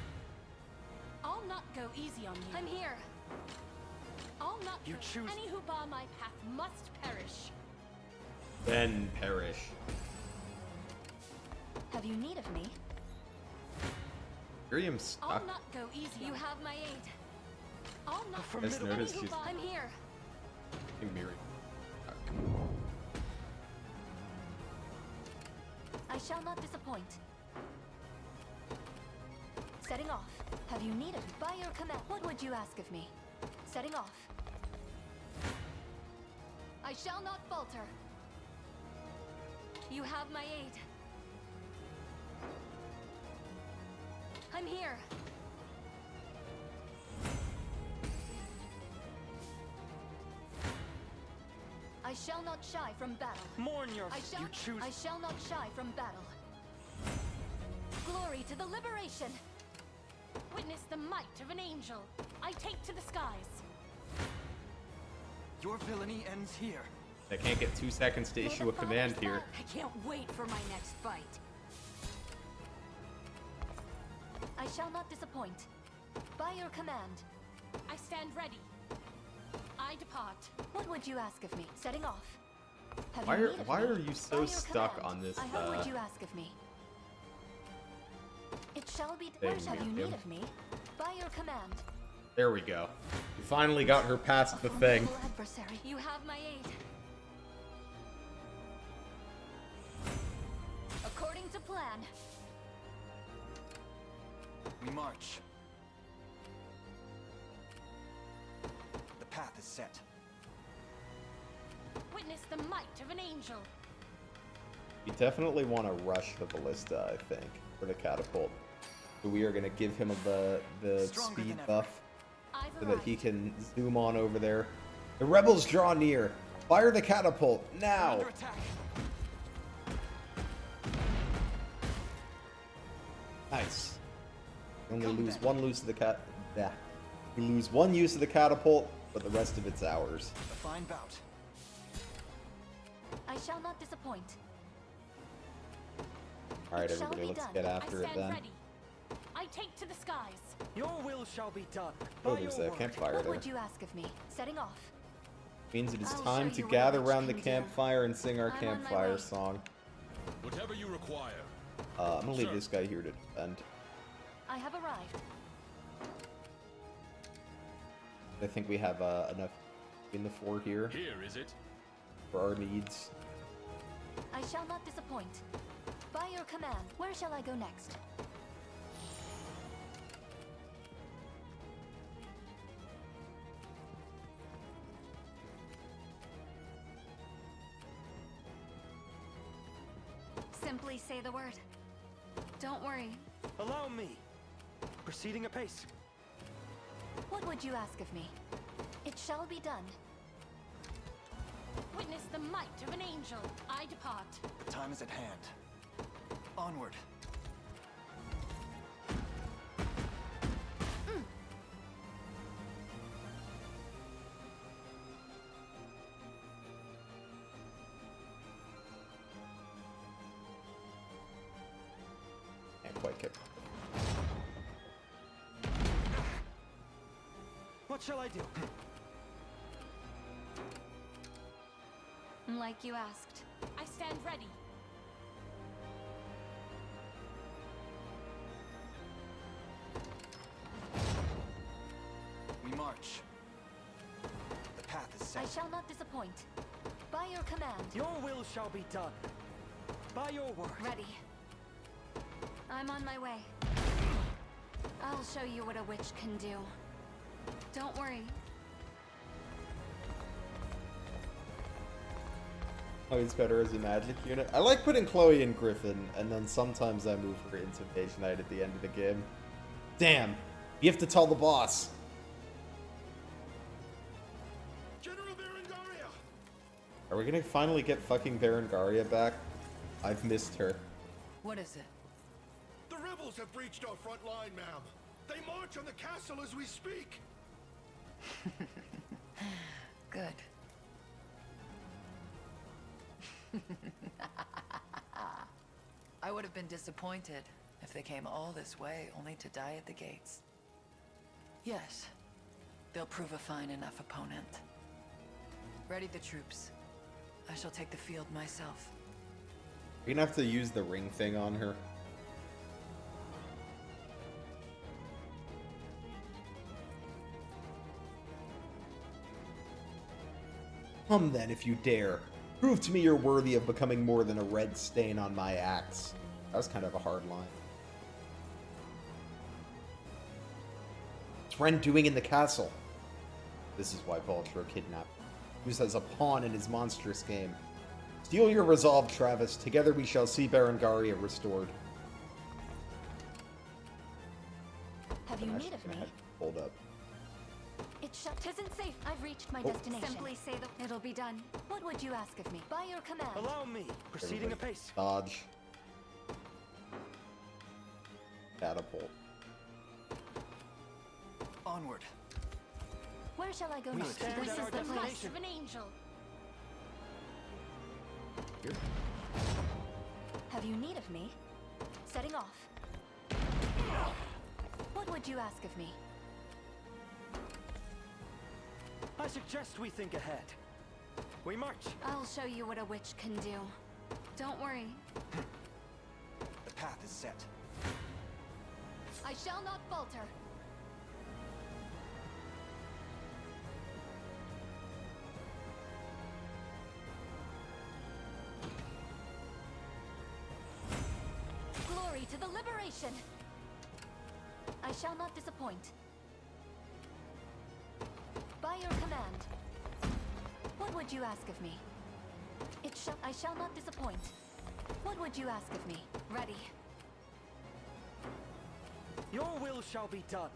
I'll not go easy on you. I'm here. I'll not You go. choose- Any who bar my path must perish. Then perish. Have you need of me? Miriam's stuck. I'll not go easy. You have my aid. I'll not I just noticed she's I'm here. Miriam. I shall not disappoint. Setting off. Have you need of by your command? What would you ask of me? Setting off. I shall not falter. You have my aid. I'm here. I shall not shy from battle. Mourn your. I shall not shy from battle. Glory to the liberation. Witness the might of an angel. I take to the skies. Your villainy ends here. I can't get 2 seconds to issue a command here. I can't wait for my next fight. I shall not disappoint. By your command. I stand ready. I depart. What would you ask of me? Setting off. Have Why you are need of why me? are you so By your stuck command. on this? What would you ask of me? It shall be. There Where shall we you go. need of me? By your command. There we go. You finally got her past the thing. Formidable adversary. You have my aid. plan. We march. The path is set. Witness the might of an angel. We definitely want to rush the ballista, I think, for the catapult. So we are going to give him the speed buff so that he can zoom on over there. The rebels draw near. Fire the catapult now. Under attack. Nice. We only lose one use of the We lose one use of the catapult, but the rest of it's ours. A fine bout. I shall not disappoint. All right, everybody, let's get after it then. Ready. I take to the skies. Your will shall be done. Oh, there's a campfire What there. would you ask of me? Setting off. Means it is I'll time show to you what gather much around the can do. campfire and sing our I'm on my campfire way. song. Whatever you require. I'm gonna leave Sir. this guy here to defend. I have arrived. I think we have enough in the fort here Here, is it? for our needs. I shall not disappoint. By your command, where shall I go next? Simply say the word. Don't worry. Allow me. Proceeding apace. What would you ask of me? It shall be done. Witness the might of an angel. I depart. The time is at hand. Onward. Can't quite get. What shall I do? Like you asked. I stand ready. We march. The path is set. I shall not disappoint. By your command. Your will shall be done. By your word. Ready. I'm on my way. I'll show you what a witch can do. Don't worry. Chloe's better as a magic unit. I like putting Chloe and Griffin, and then sometimes I move for Intimidation Knight at the end of the game. Damn. You have to tell the boss. General Berengaria! Are we gonna finally get fucking Berengaria back? I've missed her. What is it? The rebels have breached our front line, ma'am. They march on the castle as we speak. Good. I would have been disappointed if they came all this way only to die at the gates. Yes, they'll prove a fine enough opponent. Ready the troops. I shall take the field myself. We're gonna have to use the ring thing on her. Come then, if you dare. Prove to me you're worthy of becoming more than a red stain on my axe. That was kind of a hard line. What's Ren doing in the castle? This is why Vulture kidnapped. Used as a pawn in his monstrous game. Steel your resolve, Travis. Together we shall see Berengaria restored. Have you need of me? Hold up. It isn't safe. I've reached my destination. Simply say the... It'll be done. What would you ask of me? By your command. Allow me. Proceeding Everybody apace. Dodge. Catapult. Onward. Where shall I go We next? stand This at is our the place. destination. Of an angel. Here. Have you need of me? Setting off. What would you ask of me? I suggest we think ahead. We march. I'll show you what a witch can do. Don't worry. The path is set. I shall not falter. Victory to the liberation! I shall not disappoint. By your command. What would you ask of me? I shall not disappoint. What would you ask of me? Ready. Your will shall be done.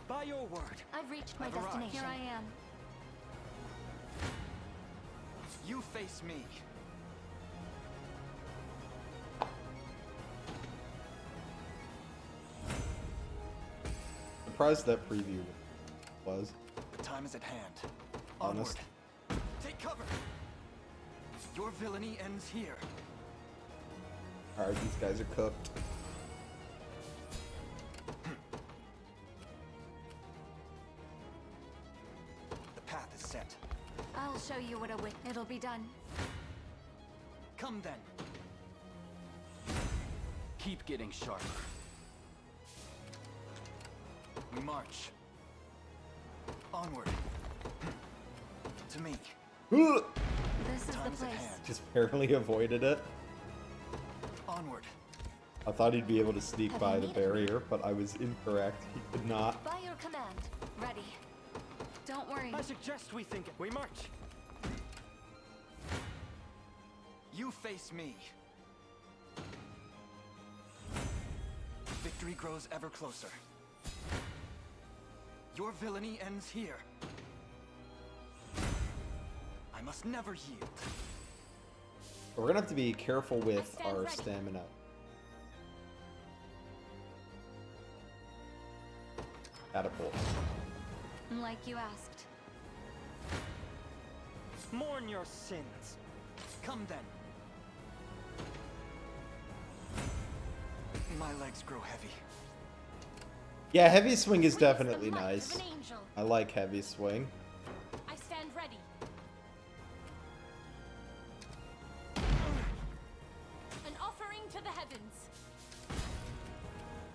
By your word. I've reached my I've arrived. destination. Here I am. You face me. Surprised that preview was. The time is at hand. Honest. Onward. Take cover. Your villainy ends here. Alright, these guys are cooked. The path is set. I'll show you what a wit. It'll be done. Come then. Keep getting sharper. We march. Onward. To me. This is the Time's at place. hand. Just barely avoided it. Onward. I thought he'd be able to sneak by the barrier, but I was incorrect. He could not. By your command. Ready. Don't worry. I suggest we think we march. You face me. Victory grows ever closer. Your villainy ends here. I must never yield. We're gonna have to be careful with our stamina. Catapult. Like you asked. Mourn your sins. Come then. My legs grow heavy. Yeah, heavy swing is definitely the might nice. of an angel. I like heavy swing. I stand ready. An offering to the heavens.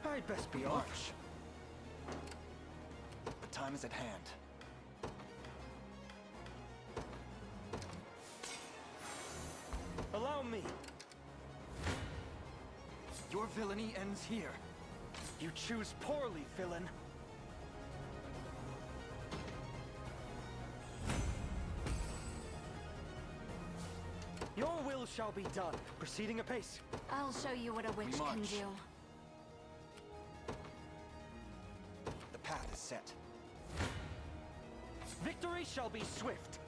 I'd best be We off. march. The time is at hand. Allow me. Your villainy ends here. You choose poorly, villain. Your will shall be done. Proceeding apace. I'll show you what a witch can march. do. The path is set. Victory shall be swift.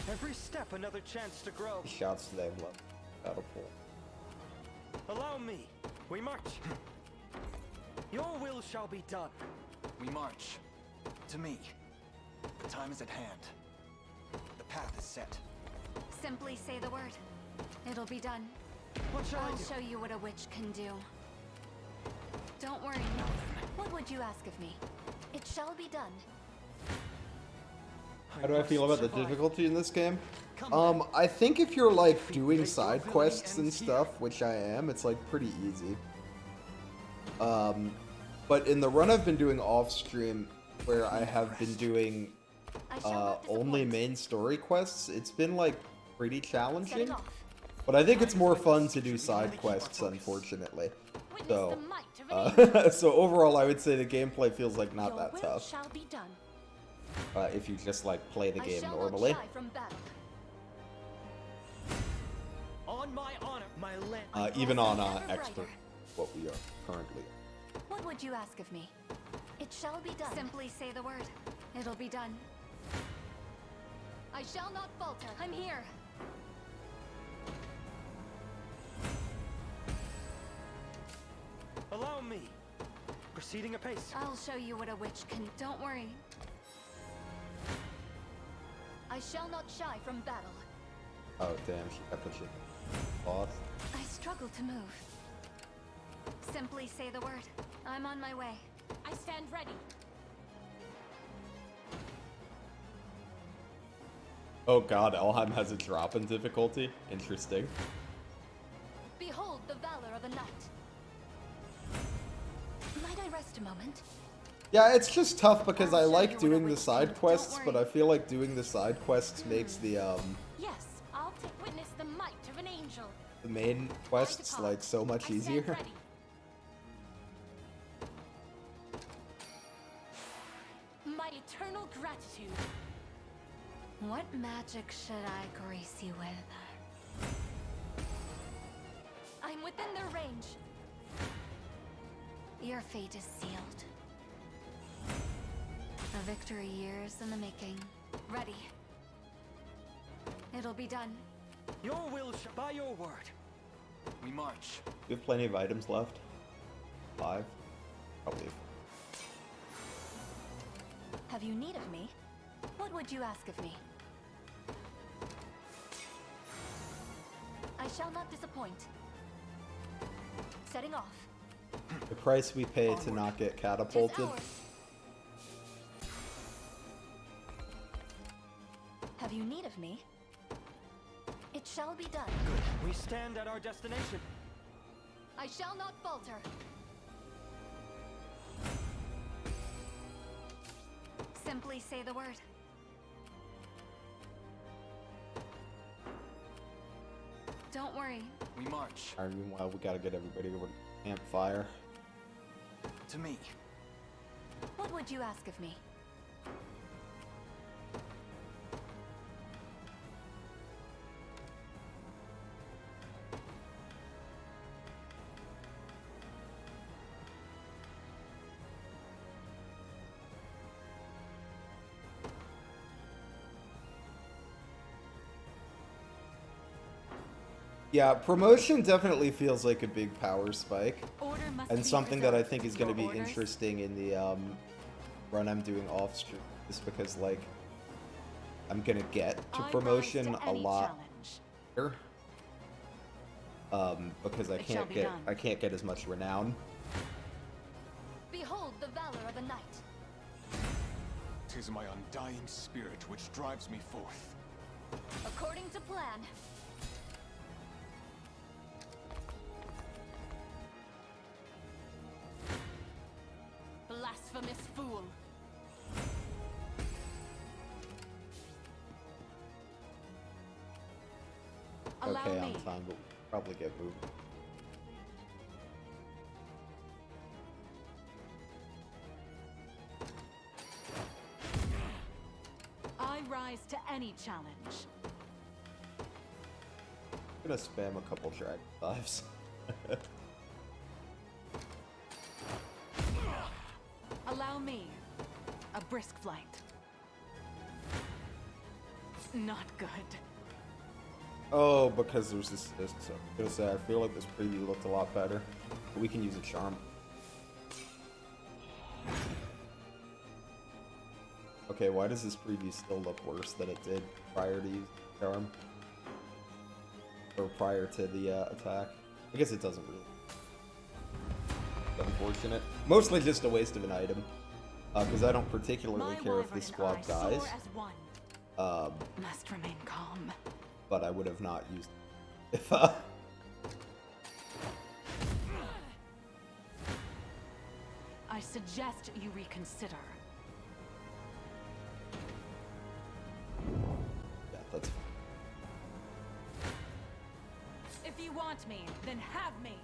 Every step another chance to grow. Shots to them left. Catapult. Allow me. We march. Your will shall be done. We march. To me. The time is at hand. The path is set. Simply say the word. It'll be done. What shall I I'll do? show you what a witch can do. Don't worry. What would you ask of me? It shall be done. How do I feel about the Survive. difficulty in this game? I think if you're like doing side quests and stuff, which I am, it's like pretty easy. But in the run I've been doing off stream, where I have been doing only main story quests, it's been like pretty challenging. But I think it's more fun to do side quests, unfortunately. So, so overall, I would say the gameplay feels like not that tough. Shall be done. If you just like play the I game shall normally. not shy from battle. On my honor, my land. Even on ever expert, brighter. what we are currently. What would you ask of me? It shall be done. Simply say the word. It'll be done. I shall not falter. I'm here. Allow me. Proceeding apace. I'll show you what a witch can. Don't worry. I shall not shy from battle. Oh damn, she got the shit lost. I struggle to move. Simply say the word. I'm on my way. I stand ready. Oh god, Elheim has a drop in difficulty. Interesting. Behold the valor of a knight. Might I rest a moment? Yeah, it's just tough because I like doing the side quests, but I feel like doing the side quests makes the Yes, I'll take witness the might of an angel. the main quest's like so much easier. My eternal gratitude. What magic should I grace you with? I'm within their range. Your fate is sealed. A victory years in the making. Ready. It'll be done. Your will by your word. We march. You have plenty of items left. 5? Probably. Have you need of me? What would you ask of me? I shall not disappoint. Setting off. The price we pay to not get catapulted. Have you need of me? It shall be done. Good. We stand at our destination. I shall not falter. Simply say the word. Don't worry. We march. Alright, meanwhile, we gotta get everybody over to campfire. To me. What would you ask of me? Yeah, promotion definitely feels like a big power spike. And something that I think is going to be interesting in the run I'm doing off stream. Just because, like, I'm going to get to promotion a lot better. Because I can't get as much renown. Behold the valor of a knight. 'Tis my undying spirit which drives me forth. According to plan. Blasphemous fool. Okay, on time, but we'll probably get moved. I rise to any challenge. I'm gonna spam a couple Dragon Dives. Allow me a brisk flight. Not good. Oh, because there's this. So I'm gonna say I feel like this preview looked a lot better. But we can use a charm. Okay, why does this preview still look worse than it did prior to using charm? Or prior to the attack? I guess it doesn't really. Unfortunate. Mostly just a waste of an item. Because I don't particularly care if this squad dies. Must remain calm. But I would have not used it if I suggest you reconsider. Yeah, that's fine. If you want me, then have me.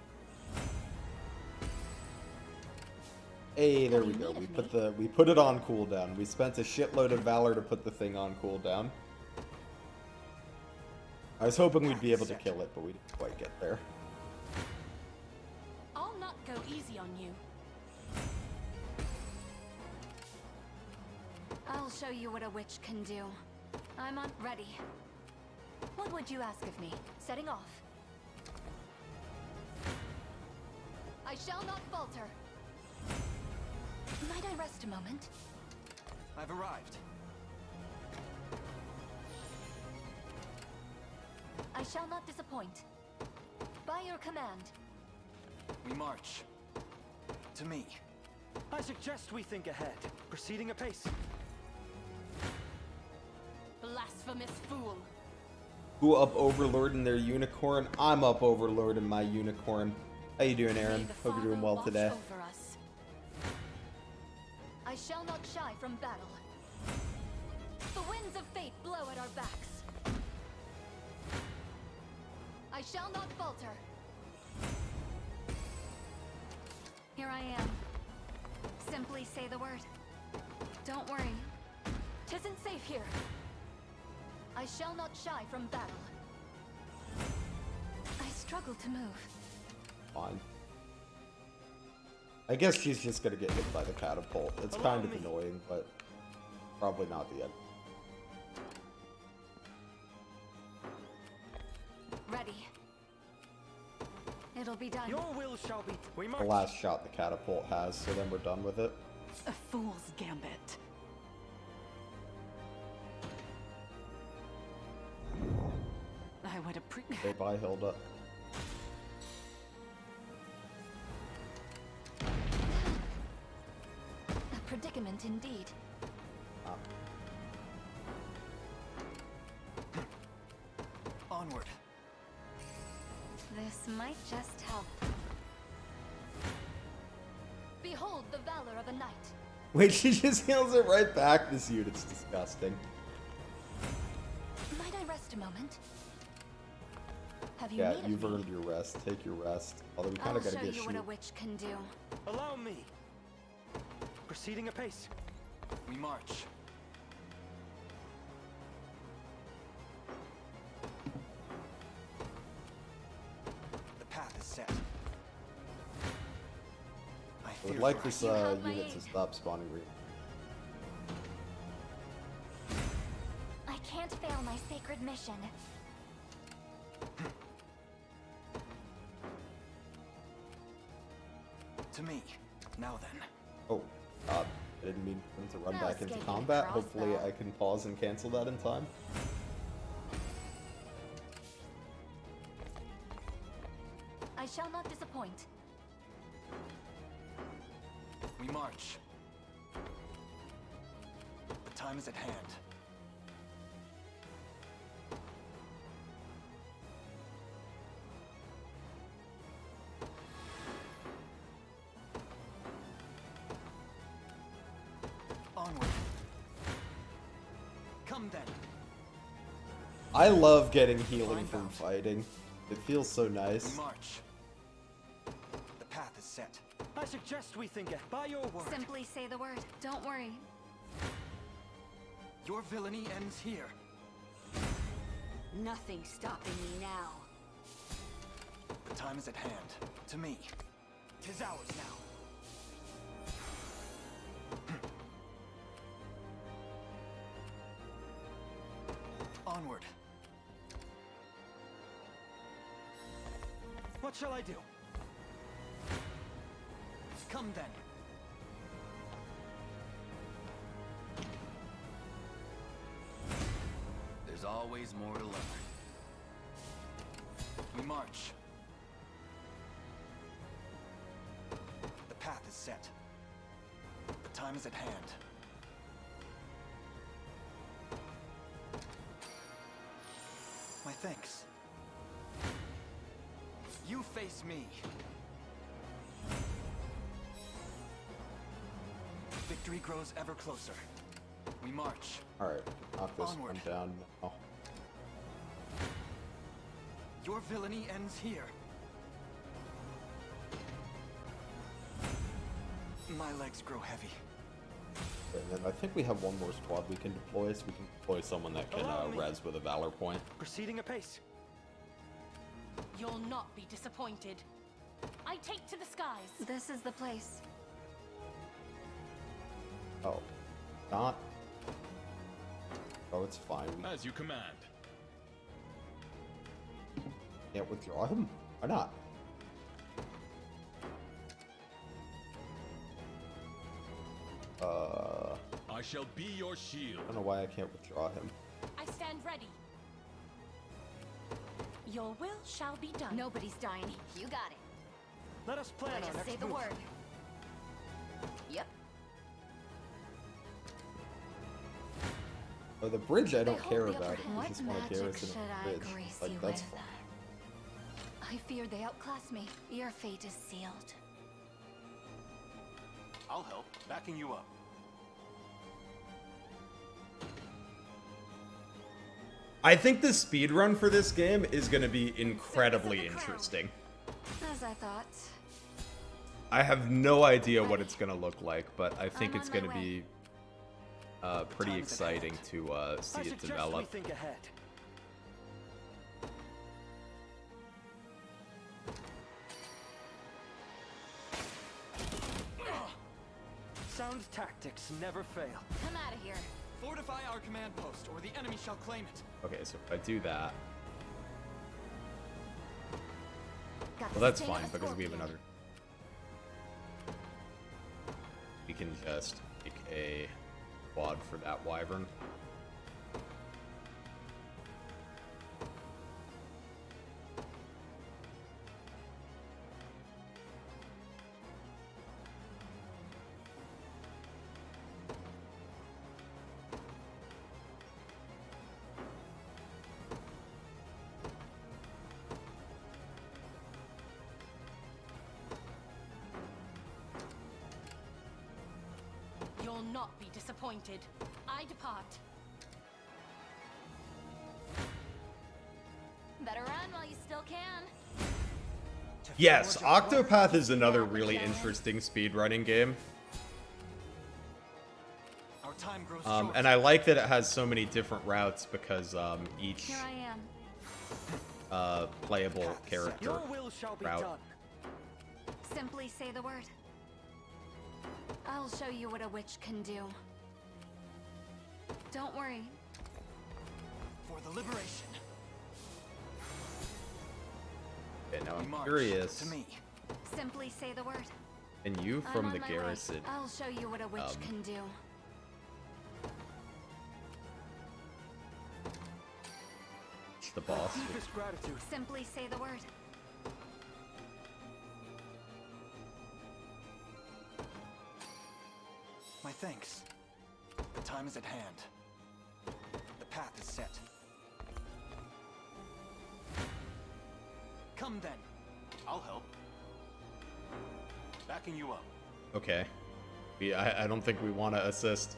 Hey, there we go. We put it on cooldown. We spent a shitload of valor to put the thing on cooldown. I was hoping we'd be able to kill it, but we didn't quite get there. I'll not go easy on you. I'll show you what a witch can do. I'm on ready. What would you ask of me? Setting off. I shall not falter. Might I rest a moment? I've arrived. I shall not disappoint. By your command. We march. To me. I suggest we think ahead, proceeding apace. Blasphemous fool. Who up overlording their unicorn? I'm up overlording my unicorn. How you doing, Aaron? Hope you're doing well today. Over us. I shall not shy from battle. The winds of fate blow at our backs. I I shall not falter. Here I am. Simply say the word. Don't worry. 'Tisn't safe here. I shall not shy from battle. I struggle to move. Fine. I guess she's just gonna get hit by the catapult. It's kind of annoying, but probably not the end. Ready. It'll be done. Your will shall be. We The march. last shot the catapult has, so then we're done with it. A fool's gambit. I would appreciate. Okay, bye, Hilda. A predicament indeed. Ah. Onward. This might just help. Behold the valor of a knight. Wait, she just heals it right back. This unit's disgusting. Might I rest a moment? Have you Yeah, need of you've me? earned your rest. Take your rest. Although we kind I'll of gotta show get you what a shoot. witch can do. Allow me. Proceeding apace. We march. The path is set. I would like this unit to stop spawning re. I can't fail my sacred mission. To me. Now then. Oh, I didn't mean for them to run No back into escaping combat. across, Hopefully though. I can pause and cancel that in time. I shall not disappoint. We march. The time is at hand. Onward. Come then. I love getting healing from fighting. It feels so nice. We march. The path is set. I suggest we think it. By your word. Simply say the word. Don't worry. Your villainy ends here. Nothing stopping me now. The time is at hand. To me. 'Tis ours now. Onward. What shall I do? Come then. There's always more to learn. We march. The path is set. The time is at hand. My thanks. You face me. Victory grows ever closer. We march. Alright, knock this Onward. one down now. Your villainy ends here. My legs grow heavy. And then I think we have one more squad we can deploy, so we can deploy someone that can Allow me. res with a valor point. Proceeding apace. You'll not be disappointed. I take to the skies. This is the place. Oh, not. Oh, it's fine. We As you command. can't withdraw him. Why not? I shall be your shield. I don't know why I can't withdraw him. I stand ready. Your will shall be done. Nobody's dying. You got it. Let us plan I our just next say the move. word. Yep. Oh, the bridge I don't hold care the upper about. hand. I What just want to magic garrison should a I bridge. grace Like, you that's with? fine. I fear they outclass me. Your fate is sealed. I'll help, backing you up. I think the speedrun for this game is going to be incredibly interesting. As I thought. I have no idea what it's going to look like, but I think it's going to be pretty exciting to see it develop. Think ahead. Sound tactics never fail. Come out of here. Fortify our command post, or the enemy shall claim it. Okay, so if I do that, Got well, that's fine because we have another. We can just make a quad for that wyvern. You'll not be disappointed. I depart. Better run while you still can. Yes, Octopath is another really interesting speedrunning game. Our time grows And I like that it has so many different routes because each Here I am. playable character Your will shall be route. done. Simply say the word. I'll show you what a witch can do. Don't worry. For the liberation. Okay, now We I'm march curious. to me. Simply say the word. And you I'm from on the my way. garrison. I'll show you what a witch can do. It's the boss. Deepest gratitude. Simply say the word. My thanks. The time is at hand. The path is set. Come then. I'll help. Backing you up. Okay. I don't think we want to assist.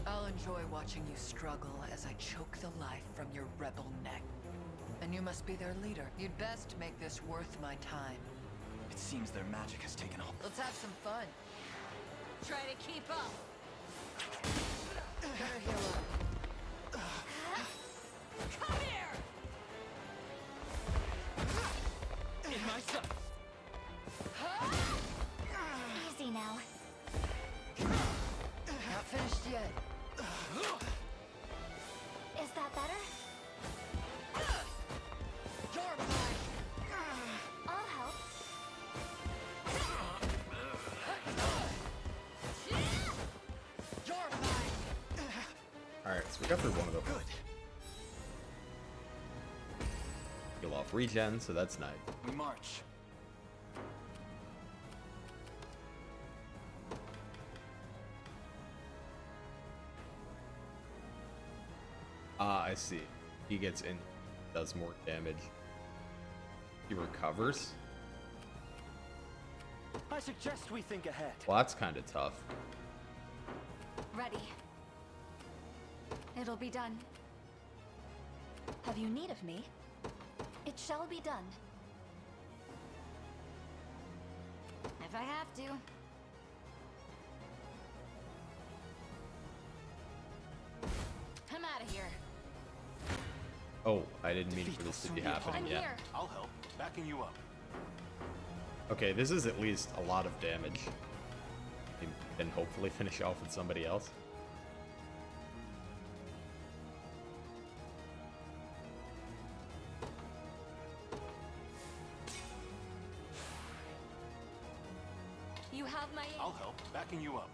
I'll enjoy watching you struggle as I choke the life from your rebel neck. And you must be their leader. You'd best make this worth my time. It seems their magic has taken hold. Let's have some fun. Try to keep up. Better heal up. Come here! In my sight. Easy now. Not finished yet. Is that better? You're mine. I'll help. You're mine. Alright, so we got through one of them. Good. Heal off regen, so that's nice. We march. Ah, I see. He gets in, does more damage. He recovers? I suggest we think ahead. Well, that's kind of tough. Ready. It'll be done. Have you need of me? It shall be done. If I have to. Come out of here. Oh, I didn't mean for this to be happening I'm yet. here. I'll help. Backing you up. Okay, this is at least a lot of damage. And hopefully finish off with somebody else. You have my I'll help. Backing you up.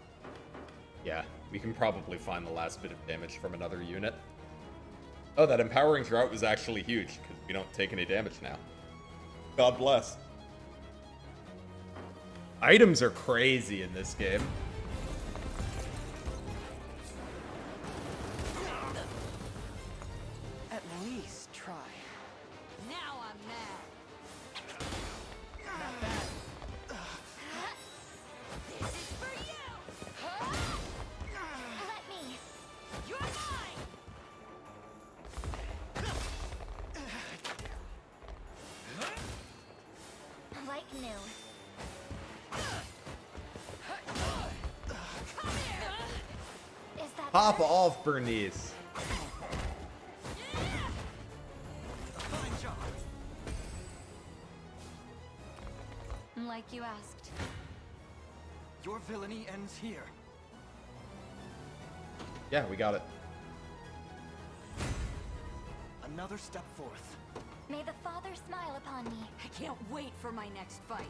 Yeah, we can probably find the last bit of damage from another unit. Oh, that empowering drought was actually huge, because we don't take any damage now. God bless. Items are crazy in this game. At least try. Now I'm mad. Not bad. Pop off, Bernice. Fine job. Like you asked. Your villainy ends here. Yeah, we got it. Another step forth. May the Father smile upon me. I can't wait for my next fight.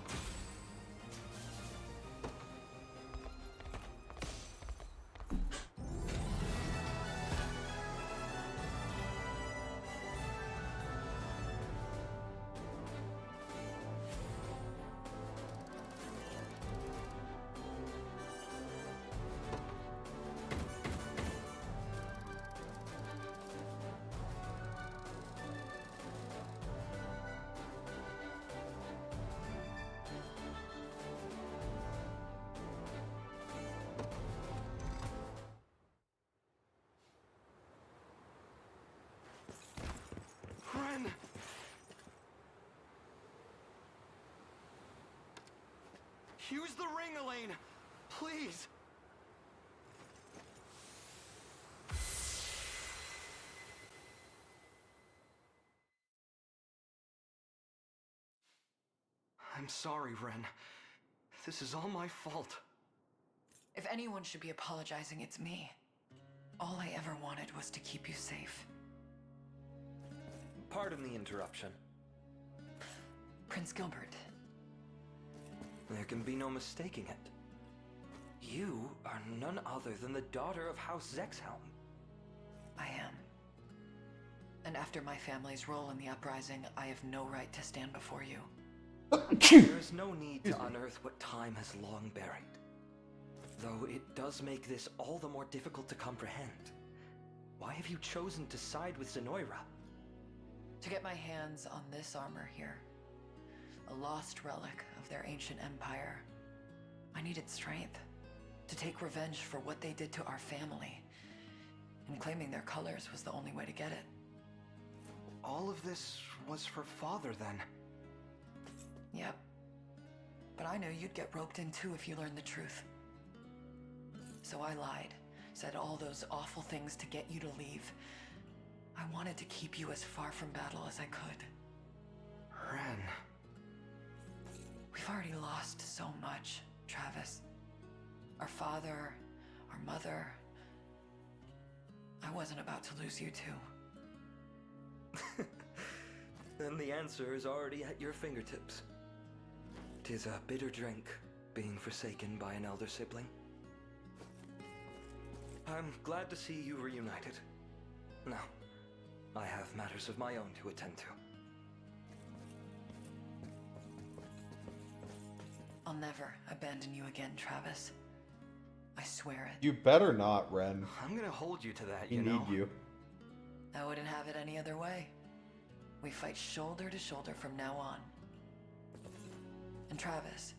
Ren! Use the ring, Elaine! Please! I'm sorry, Ren. This is all my fault. If anyone should be apologizing, it's me. All I ever wanted was to keep you safe. Pardon the interruption. Prince Gilbert. There can be no mistaking it. You are none other than the daughter of House Zexhelm. I am. And after my family's role in the uprising, I have no right to stand before you. There is no need to unearth what time has long buried. Though it does make this all the more difficult to comprehend. Why have you chosen to side with Zenoira? To get my hands on this armor here. A lost relic of their ancient empire. I needed strength. To take revenge for what they did to our family. And claiming their colors was the only way to get it. All of this was for Father, then? Yep. But I knew you'd get roped in too if you learned the truth. So I lied. Said all those awful things to get you to leave. I wanted to keep you as far from battle as I could. Ren. We've already lost so much, Travis. Our father, our mother. I wasn't about to lose you too. Then the answer is already at your fingertips. 'Tis a bitter drink, being forsaken by an elder sibling. I'm glad to see you reunited. Now, I have matters of my own to attend to. I'll never abandon you again, Travis. I swear it. You better not, Ren. I'm gonna hold you to that, We you know. need you. I wouldn't have it any other way. We fight shoulder to shoulder from now on. And Travis,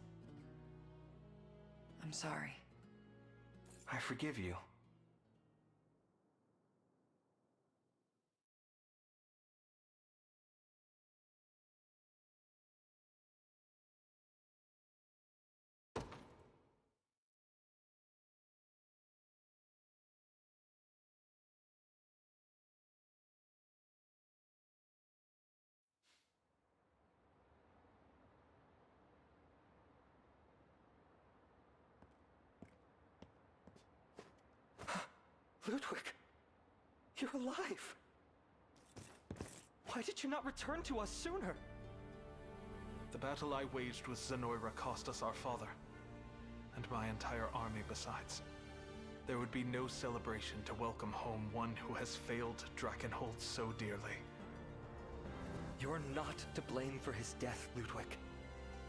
I'm sorry. I forgive you. Ludwig, you're alive. Why did you not return to us sooner? The battle I waged with Zenoira cost us our father, and my entire army besides. There would be no celebration to welcome home one who has failed Drakenhold so dearly. You're not to blame for his death, Ludwig.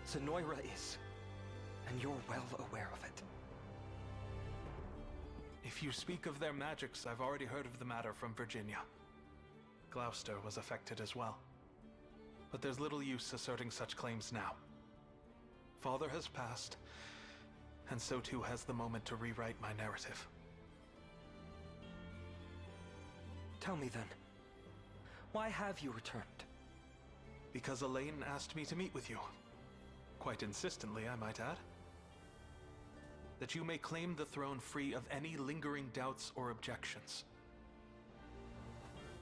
Zenoira is, and you're well aware of it. If you speak of their magics, I've already heard of the matter from Virginia. Gloucester was affected as well. But there's little use asserting such claims now. Father has passed, and so too has the moment to rewrite my narrative. Tell me then, why have you returned? Because Elaine asked me to meet with you. Quite insistently, I might add. that you may claim the throne free of any lingering doubts or objections.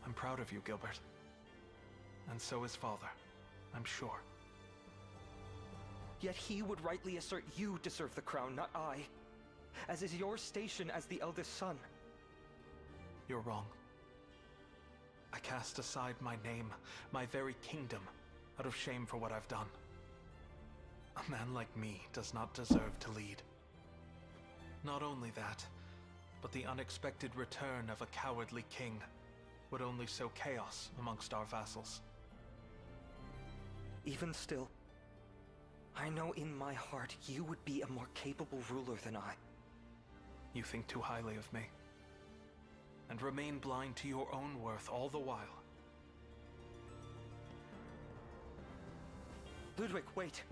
I'm proud of you, Gilbert. And so is Father, I'm sure. Yet he would rightly assert you deserve the crown, not I, as is your station as the eldest son. You're wrong. I cast aside my name, my very kingdom, out of shame for what I've done. A man like me does not deserve to lead. Not only that, but the unexpected return of a cowardly king would only sow chaos amongst our vassals. Even still, I know in my heart you would be a more capable ruler than I. You think too highly of me, and remain blind to your own worth all the while. Ludwig, wait.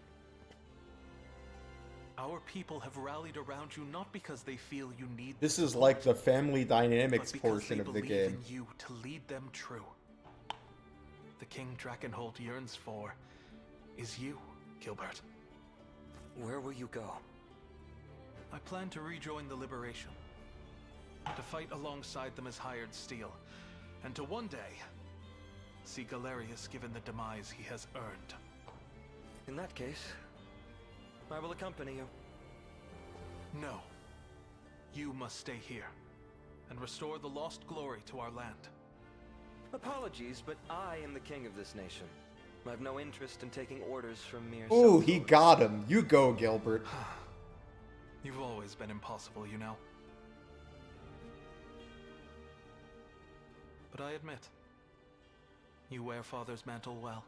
Our people have rallied around you not because they feel you need This is like the family dynamics but because portion they of the believe game. in you to lead them true. The king Drakenhold yearns for is you, Gilbert. Where will you go? I plan to rejoin the Liberation, to fight alongside them as hired steel, and to one day see Galerius given the demise he has earned. In that case, I will accompany you. No. You must stay here, and restore the lost glory to our land. Apologies, but I am the king of this nation. I have no interest in taking orders from mere Ooh, self-lords. he got him. You go, Gilbert. You've always been impossible, you know. But I admit, you wear Father's mantle well.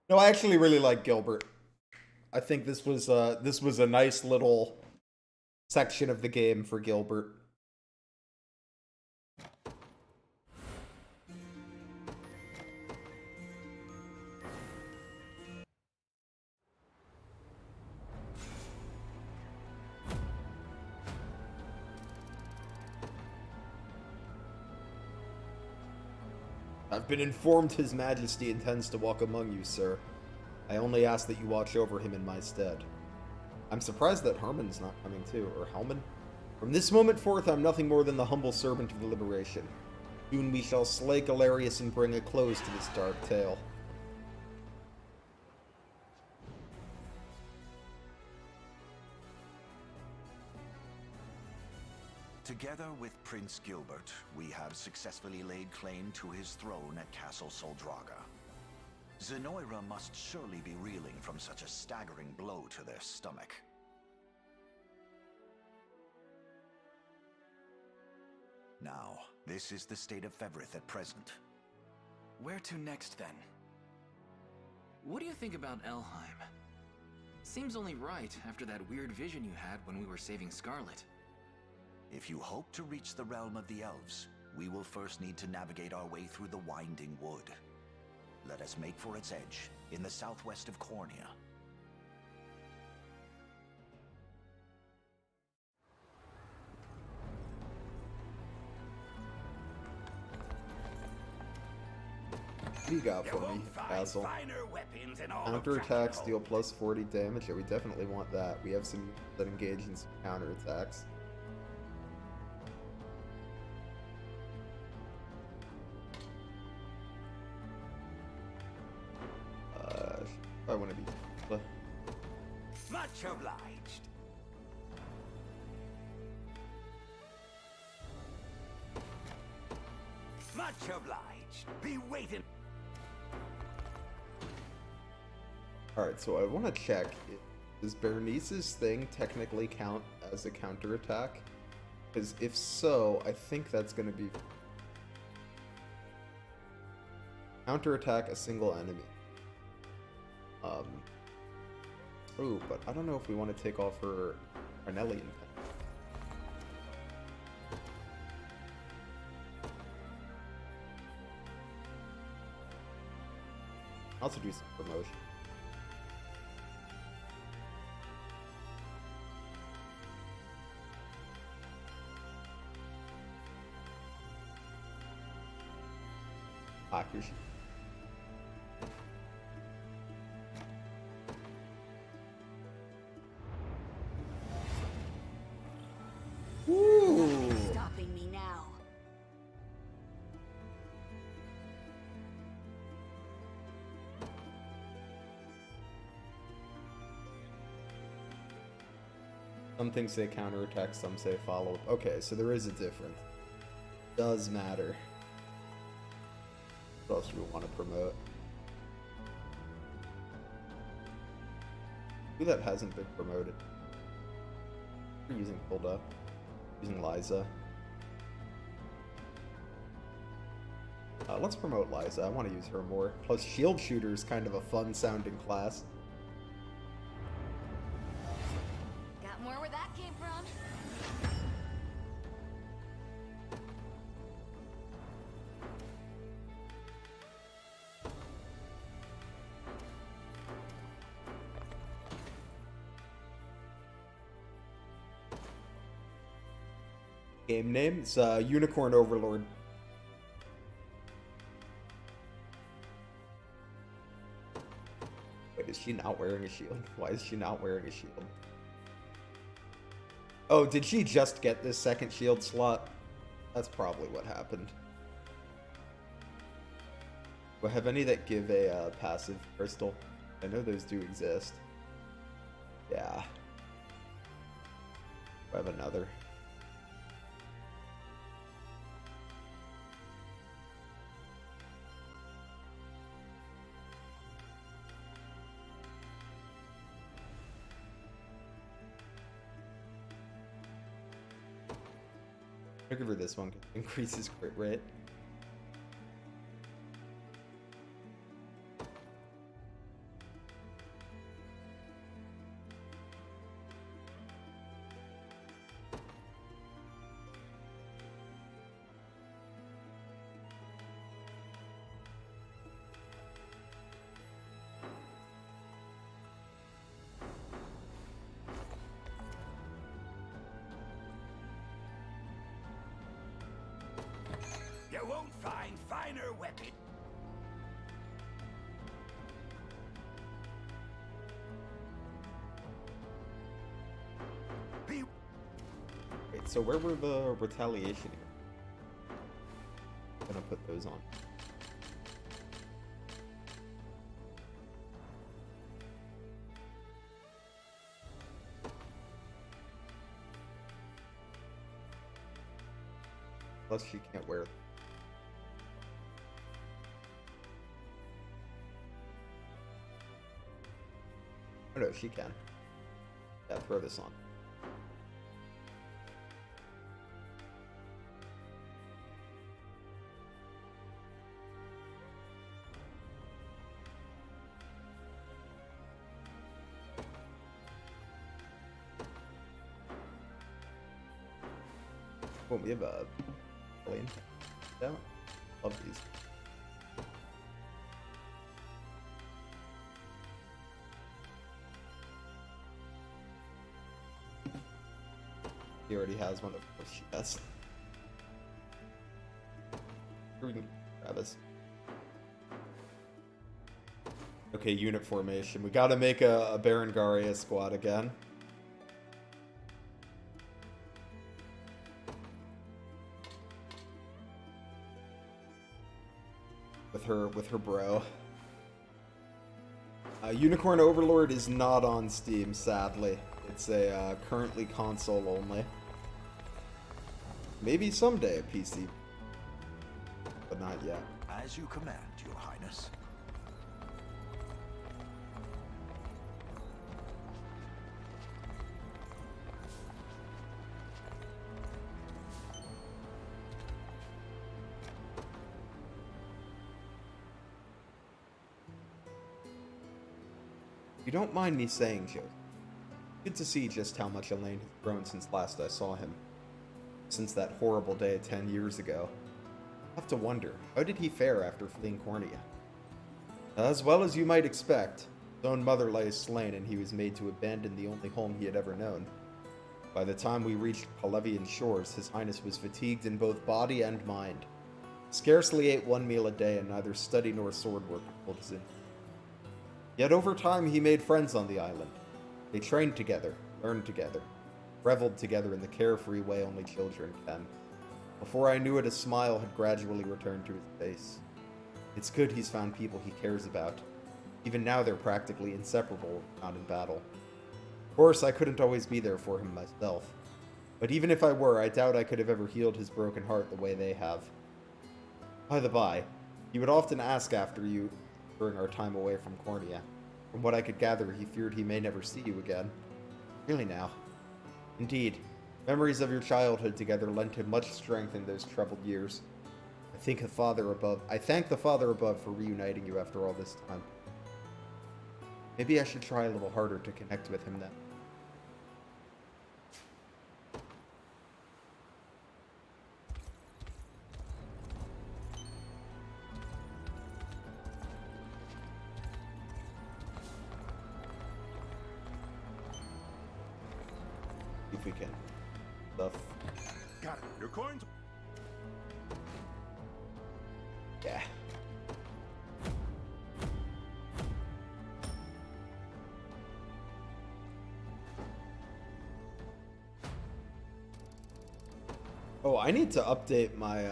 No, I actually really like Gilbert. I think this was a nice little section of the game for Gilbert. I've been informed His Majesty intends to walk among you, sir. I only ask that you watch over him in my stead. I'm surprised that Herman's not coming too, or Helman. From this moment forth, I'm nothing more than the humble servant of the Liberation. Soon we shall slay Galerius and bring a close to this dark tale. Together with Prince Gilbert, we have successfully laid claim to his throne at Castle Soldraga. Zenoira must surely be reeling from such a staggering blow to their stomach. Now, this is the state of Fevrith at present. Where to next, then? What do you think about Elheim? Seems only right after that weird vision you had when we were saving Scarlet. If you hope to reach the realm of the elves, we will first need to navigate our way through the Winding Wood. Let us make for its edge, in the southwest of Cornea. What do you got for me, Basil? Counterattacks deal plus 40 damage. Yeah, we definitely want that. We have some that engage in some counterattacks. I want to be... Much obliged. Much obliged. Be waiting. Alright, so I want to check. Does Bernice's thing technically count as a counterattack? Because if so, I think that's going to be... Counterattack a single enemy. Ooh, but I don't know if we want to take off her Carnelian pen. Also do some promotion. Some things say counterattack, some say follow-up. Okay, so there is a difference. Does matter. What else do we want to promote? Who that hasn't been promoted? We're using Hilda. Using Liza. Let's promote Liza. I want to use her more. Plus, Shield Shooter is kind of a fun-sounding class. Got more where that came from? Game name? It's Unicorn Overlord. Wait, is she not wearing a shield? Why is she not wearing a shield? Oh, did she just get this second shield slot? That's probably what happened. Do I have any that give a passive crystal? I know those do exist. Yeah. I have another. I'll give her this one. Increases crit rate. You won't find finer weapon. Wait, so where were the retaliation here? I'm gonna put those on. Plus she can't wear them. Oh no, she can. Yeah, throw this on. Boom, we have a plane. Yeah, love these. He already has one, of course she does. Here we can grab us. Okay, unit formation. We gotta make a Berengaria squad again. With her bro. Unicorn Overlord is not on Steam, sadly. It's a currently console only. Maybe someday a PC, but not yet. As you command, Your Highness. You don't mind me saying, Joe. Good to see just how much Elaine has grown since last I saw him. Since that horrible day 10 years ago. I have to wonder, how did he fare after fleeing Cornea? As well as you might expect, his own mother lay slain and he was made to abandon the only home he had ever known. By the time we reached Palevian shores, His Highness was fatigued in both body and mind. Scarcely ate one meal a day and neither study nor sword work pulled his in. Yet over time he made friends on the island. They trained together, learned together, reveled together in the carefree way only children can. Before I knew it, a smile had gradually returned to his face. It's good he's found people he cares about. Even now they're practically inseparable, not in battle. Of course, I couldn't always be there for him myself. But even if I were, I doubt I could have ever healed his broken heart the way they have. By the by, he would often ask after you during our time away from Cornea. From what I could gather, he feared he may never see you again. Really now. Indeed, memories of your childhood together lent him much strength in those troubled years. I thank the Father above for reuniting you after all this time. Maybe I should try a little harder to connect with him then. If we can. Stuff. Got it. Your coins. Yeah. Oh, I need to update my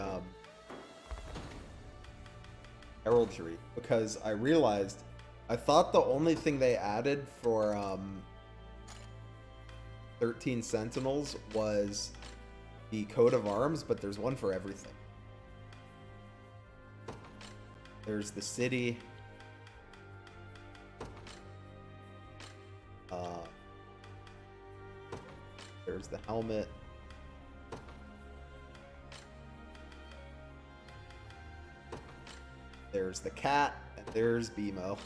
heraldry because I realized I thought the only thing they added for 13 Sentinels was the coat of arms, but there's one for everything. There's the city. There's the helmet. There's the cat, and there's BMO.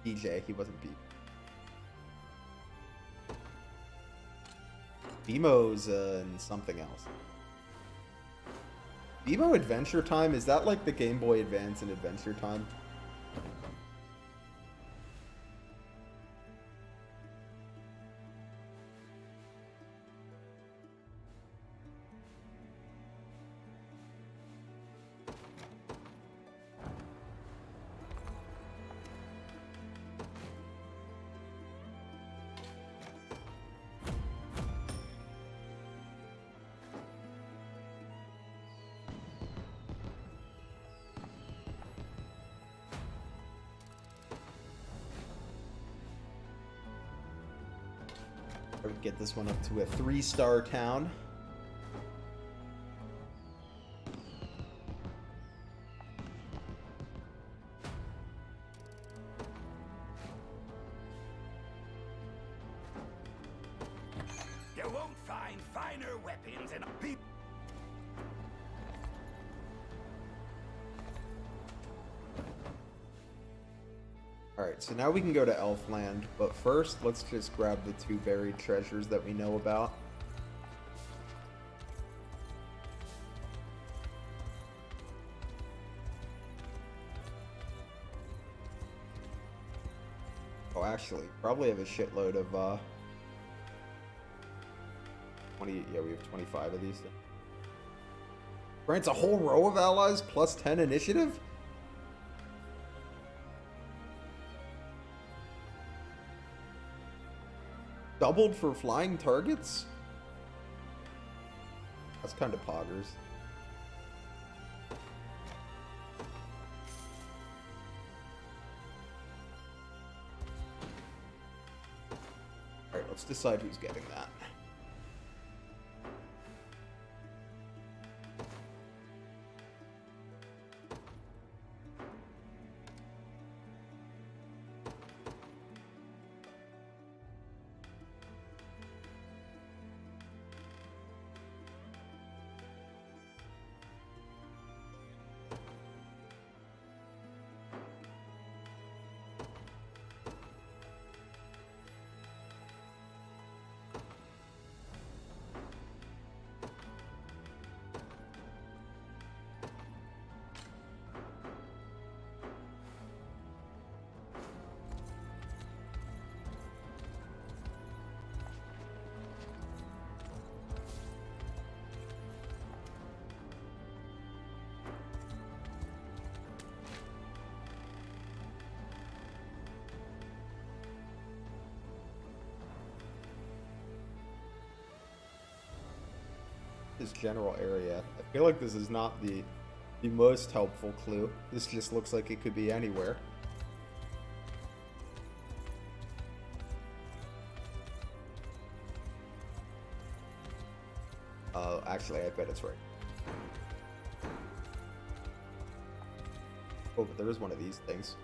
DJ, he wasn't BMO. BMO's in something else. BMO Adventure Time? Is that like the Game Boy Advance and Adventure Time? I would get this one up to a 3-star town. You won't find finer weapons in a people. Alright, so now we can go to Elfland, but first, let's just grab the 2 buried treasures that we know about. Oh, actually, probably have a shitload of, 20, yeah, we have 25 of these things. Grants a whole row of allies plus 10 initiative? Doubled for flying targets? That's kind of poggers. Alright, let's decide who's getting that. This general area. I feel like this is not the most helpful clue. This just looks like it could be anywhere. Actually, I bet it's right. Oh, but there is one of these things.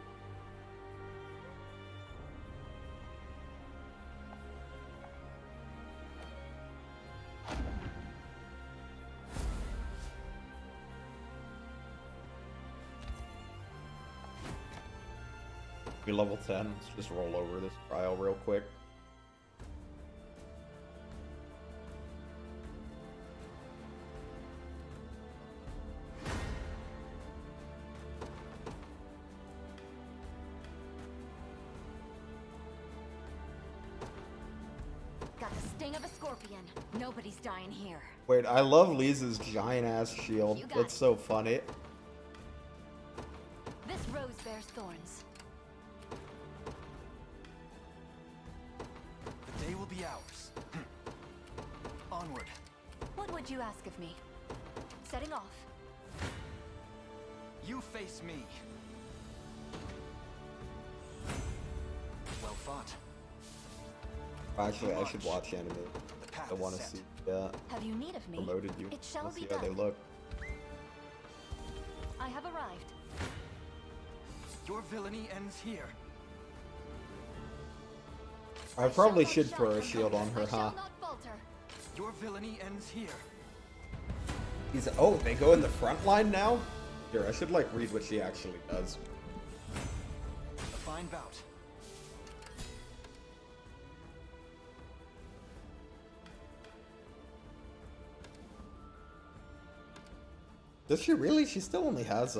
Be level 10. Let's just roll over this trial real quick. Got the sting of a scorpion. Nobody's dying here. Wait, I love Lisa's giant ass shield. You got It's so funny. This rose bears thorns. The day will be ours. Onward. What would you ask of me? Setting off. You face me. Well fought. Actually, I should watch anime. I want to see. Have you need of me? Promoted you. It shall Let's be see how they done. look. I have arrived. Your villainy ends here. I probably should throw a shield on her, huh? Your villainy ends here. Oh, they go in the front line now? Here, I should like read what she actually does. A fine bout. Does she really? She still only has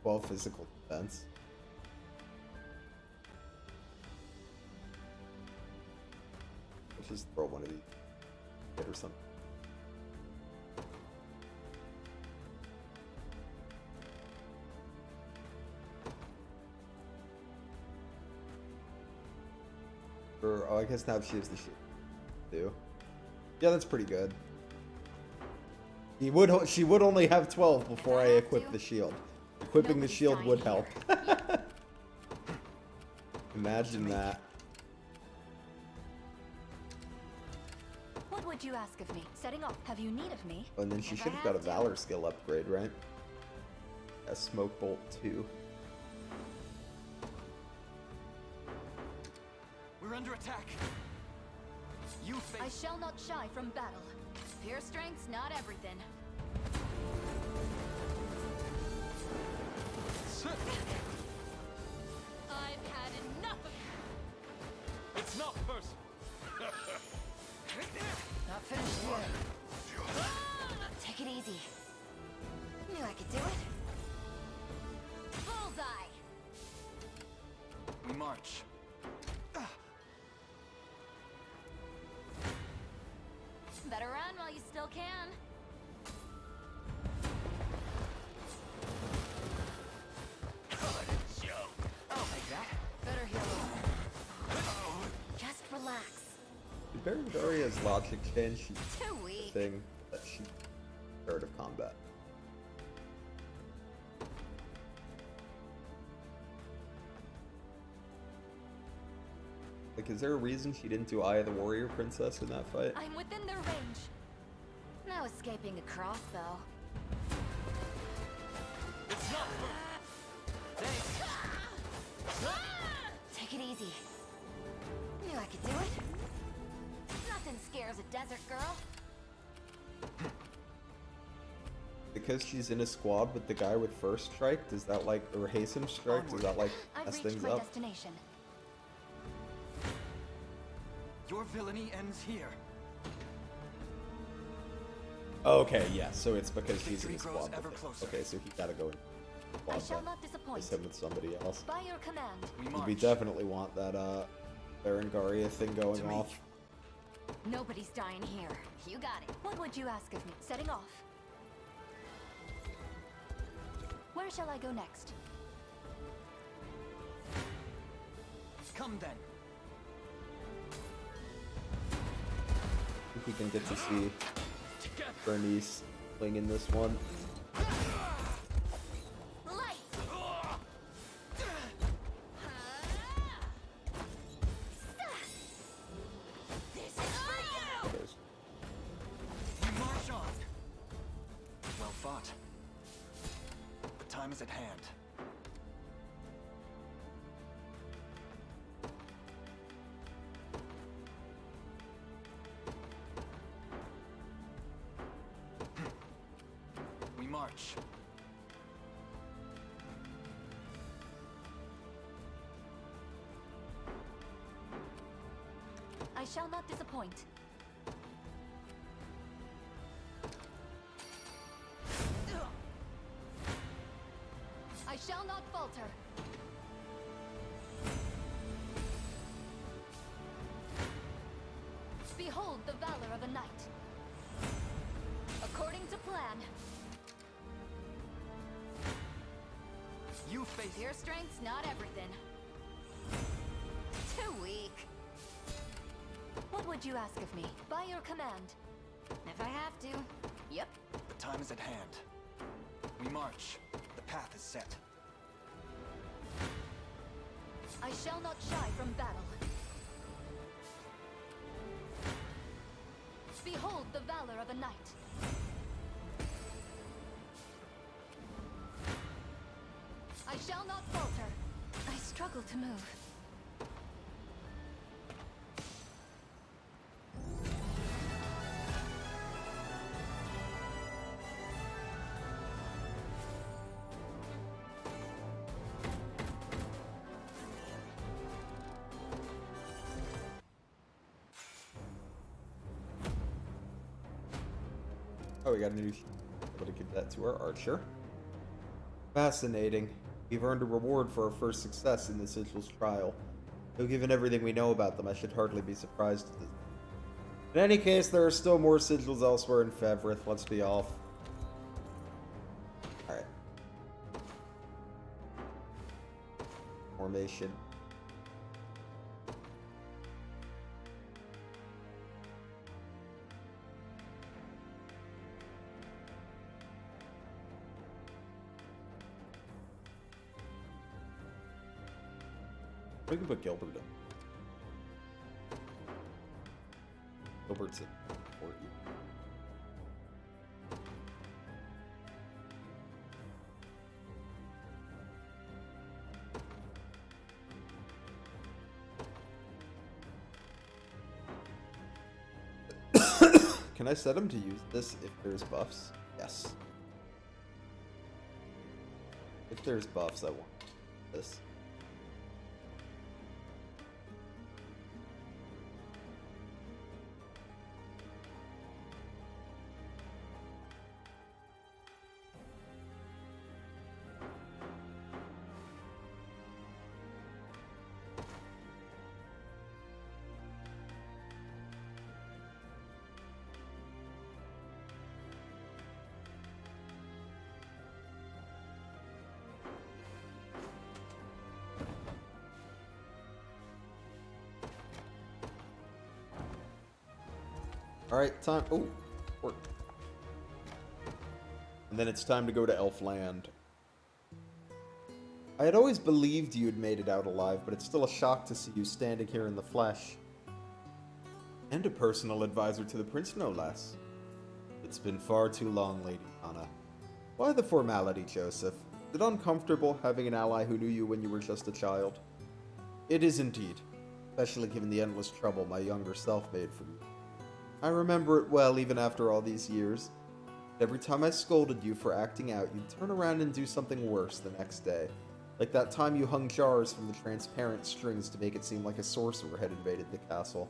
12 physical defense. Let's just throw one of these or something. Or, oh, I guess now she has the shield too. Yeah, that's pretty good. She would only have 12 before I equip the shield. Equipping the shield would help. Imagine that. What would you ask of me? Setting off. Have you need of me? Oh, and then she should have got a Valor skill upgrade, right? A Smoke Bolt 2. We're under attack. You face. I shall not shy from battle. Pure strength's not everything. I've had enough of you. It's not personal. Not finished yet. Take it easy. Knew I could do it. Bullseye. We march. Better run while you still can. I'll take that. Better heal up. Just relax. Berengaria's logic change. She's Too the weak. thing that she's scared of combat. Like, is there a reason she didn't do Eye of the Warrior Princess in that fight? I'm within their range. No escaping a crossbow. It's not Take it easy. Knew I could do it. Nothing scares a desert girl. Because she's in a squad with the guy with first strike, does that like, or hasten strike, does that like I've mess reached things my up? destination. Your villainy ends here. Okay, yeah, so it's because she's in Victory a grows squad ever with him. closer. Okay, so he gotta go in I squad shall then. not disappoint. Just him with somebody else. By your command. We 'Cause march. we definitely want that Berengaria thing going To me. off. Nobody's dying here. You got it. What would you ask of me? Setting off. Where shall I go next? Come then. If we can get to see Bernice playing in this one. Light. This is for you. is at hand. We march. I shall not disappoint. I shall not falter. Behold the valor of a knight. According to plan. You face Your strength's not everything. Too weak. What would you ask of me? By your command. If I have to. Yep. The time is at hand. We march. The path is set. I shall not shy from battle. Behold the valor of a knight. I shall not falter. I struggle to move. Oh, we got a new able to give that to our archer. Fascinating. We've earned a reward for our first success in the sigil's trial. Though given everything we know about them, I should hardly be surprised at this. In any case, there are still more sigils elsewhere in Fevrith. Let's be off. Alright. Formation. We can put Gilbert in. Gilbert's in for you. Can I set him to use this if there's buffs? Yes. If there's buffs, I want this. Alright, time. Oh, work. And then it's time to go to Elfland. I had always believed you had made it out alive, but it's still a shock to see you standing here in the flesh. And a personal advisor to the prince, no less. It's been far too long, Lady Anna. Why the formality, Joseph? Is it uncomfortable having an ally who knew you when you were just a child? It is indeed, especially given the endless trouble my younger self made for you. I remember it well even after all these years. Every time I scolded you for acting out, you'd turn around and do something worse the next day. Like that time you hung jars from the transparent strings to make it seem like a sorcerer had invaded the castle.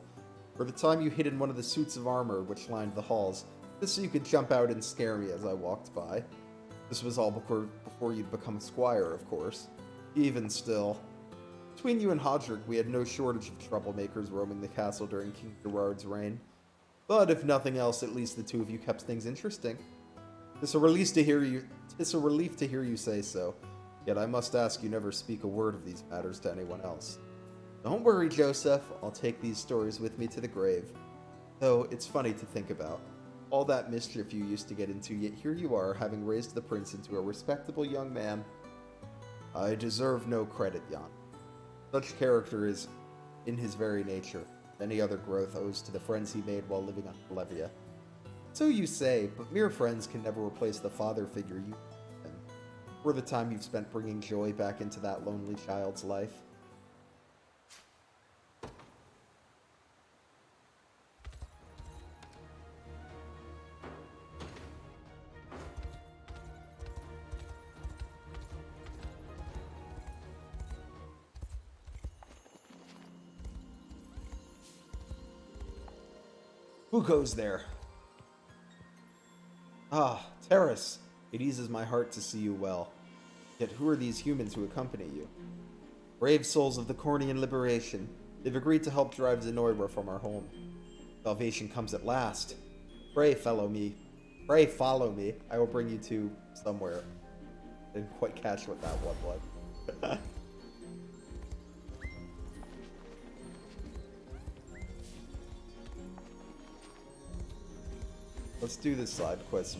Or the time you hid in one of the suits of armor which lined the halls, just so you could jump out and scare me as I walked by. This was all before you'd become a squire, of course. Even still. Between you and Hodrick, we had no shortage of troublemakers roaming the castle during King Gerard's reign. But if nothing else, at least the two of you kept things interesting. It's a relief to hear you say so. Yet I must ask you never speak a word of these matters to anyone else. Don't worry, Joseph. I'll take these stories with me to the grave. Though it's funny to think about. All that mischief you used to get into, yet here you are, having raised the prince into a respectable young man. I deserve no credit, Jan. Such character is in his very nature. Any other growth owes to the friends he made while living on Hellyeah. So you say, but mere friends can never replace the father figure you gave him. for the time you've spent bringing joy back into that lonely child's life. Who goes there? Ah, Terrace. It eases my heart to see you well. Yet who are these humans who accompany you? Brave souls of the Cornian liberation. They've agreed to help drive Zenoira from our home. Salvation comes at last. Pray follow me. Pray follow me. I will bring you to somewhere. Didn't quite catch what that one was. Let's do this side quest.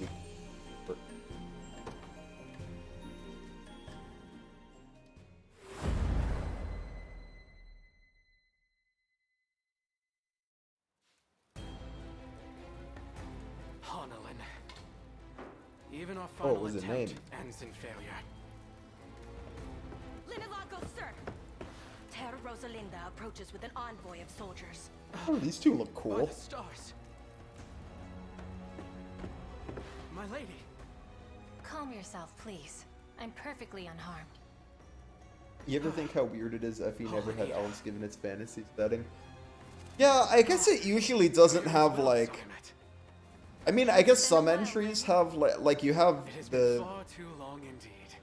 Even our final was a attempt name. ends in failure. Linilago, sir! Ter Rosalinda approaches with an envoy of soldiers. Oh, these two look By cool. the stars. My lady. Calm yourself, please. I'm perfectly unharmed. You ever think how weird it is Effie never had elves given its fantasy setting? Yeah, I guess it usually doesn't have, like... I mean, I guess some entries have, like you have the... Far too long indeed.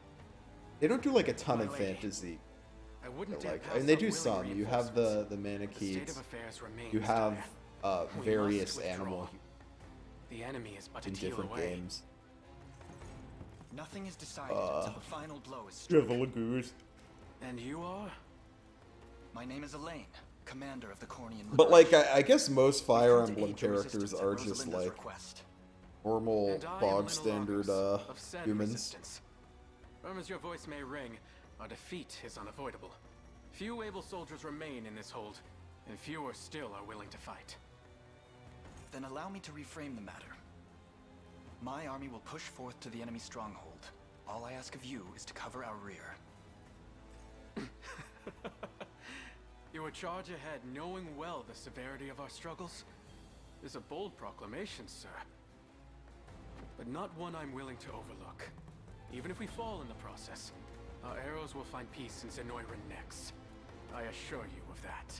They don't do, like, a ton of fantasy. I wouldn't But, like, pass and they up do willing some. You have the state Manakeets. of affairs remains You have dire. We various must withdraw. animal The enemy is but a in deal different away. games. Nothing is decided until the final blow is struck. Lagoos. And you are? My name is Elaine, commander of the Cornian But, like, Liberation. I guess most Fire We've come to Emblem aid the characters resistance are at just, Rosalinda's like, request. normal, And I am bog Linolagos standard, of said humans. resistance. Firm as your voice may ring, our defeat is unavoidable. Few able soldiers remain in this hold, and fewer still are willing to fight. Then allow me to reframe the matter. My army will push forth to the enemy stronghold. All I ask of you is to cover our rear. You would charge ahead knowing well the severity of our struggles? Is a bold proclamation, sir. But not one I'm willing to overlook. Even if we fall in the process, our arrows will find peace in Zenoira next. I assure you of that.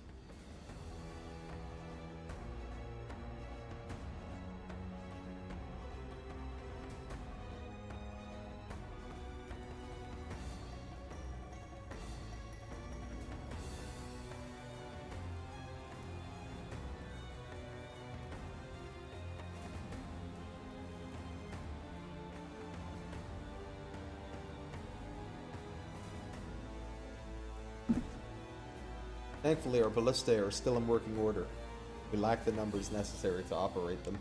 Thankfully, our ballistae are still in working order. We lack the numbers necessary to operate them.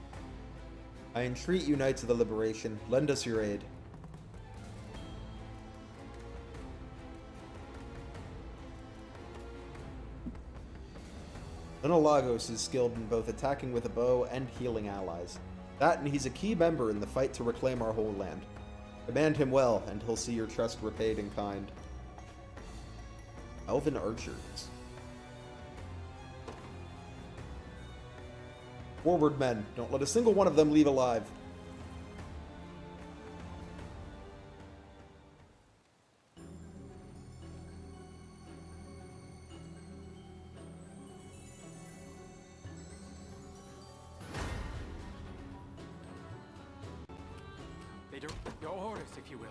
I entreat you, Knights of the Liberation, lend us your aid. Linolagos is skilled in both attacking with a bow and healing allies. That, and he's a key member in the fight to reclaim our whole land. Command him well, and he'll see your trust repaid in kind. Elven archers. Forward, men. Don't let a single one of them leave alive. Leader, your orders, if you will.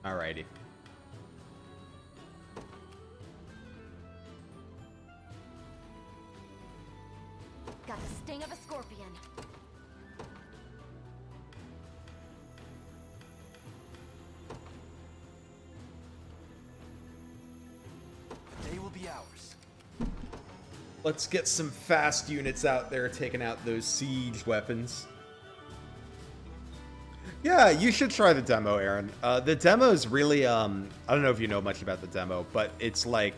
Alrighty. Got the sting of a scorpion. They will be ours. Let's get some fast units out there taking out those siege weapons. Yeah, you should try the demo, Aaron. The demo is really, I don't know if you know much about the demo, but it's like,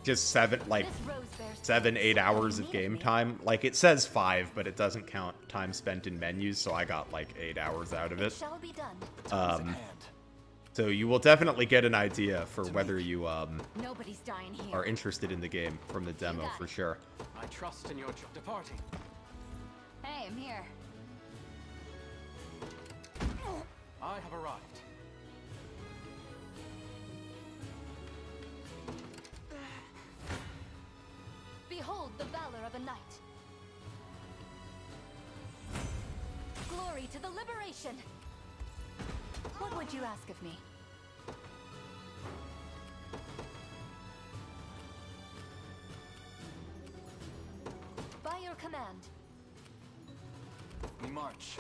just 7-8 hours of game time. Like, it says 5, but it doesn't count time spent in menus, so I got like 8 hours out of it. Shall be done. So you will definitely get an idea for whether you Nobody's dying here. are interested in the game from the demo for sure. I trust in your departing. Hey, I'm here. I have arrived. Behold the valor of a knight. Glory to the liberation. What would you ask of me? By your command. We march.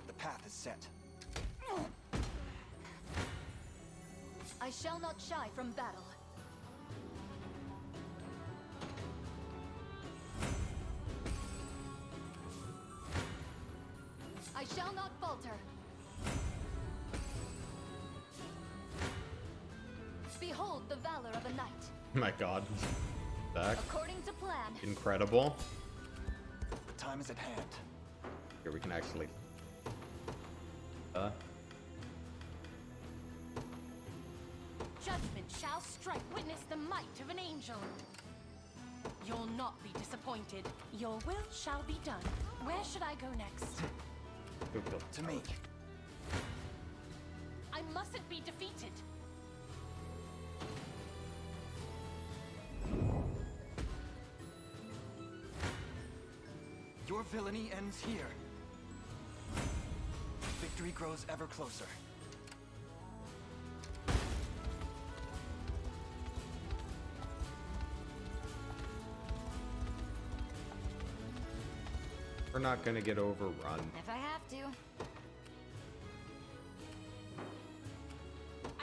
The path is set. I shall not shy from battle. I shall not falter. Behold the valor of a knight. My god. Back. According to plan. Incredible. Time is at hand. Here we can actually... Judgment shall strike. Witness the might of an angel. You'll not be disappointed. Your will shall be done. Where should I go next? To me. I mustn't be defeated. Your villainy ends here. Victory grows ever closer. We're not gonna get overrun. If I have to.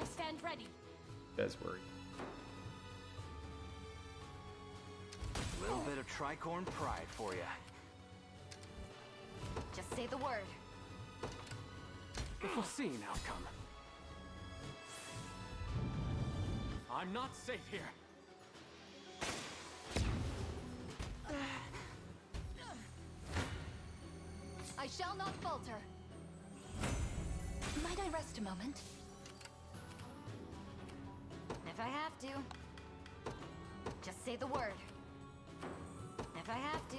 I stand ready. That's worried. A little bit of tricorn pride for you. Just say the word. The foreseen outcome. I'm not safe here. I shall not falter. Might I rest a moment? If I have to. Just say the word. If I have to.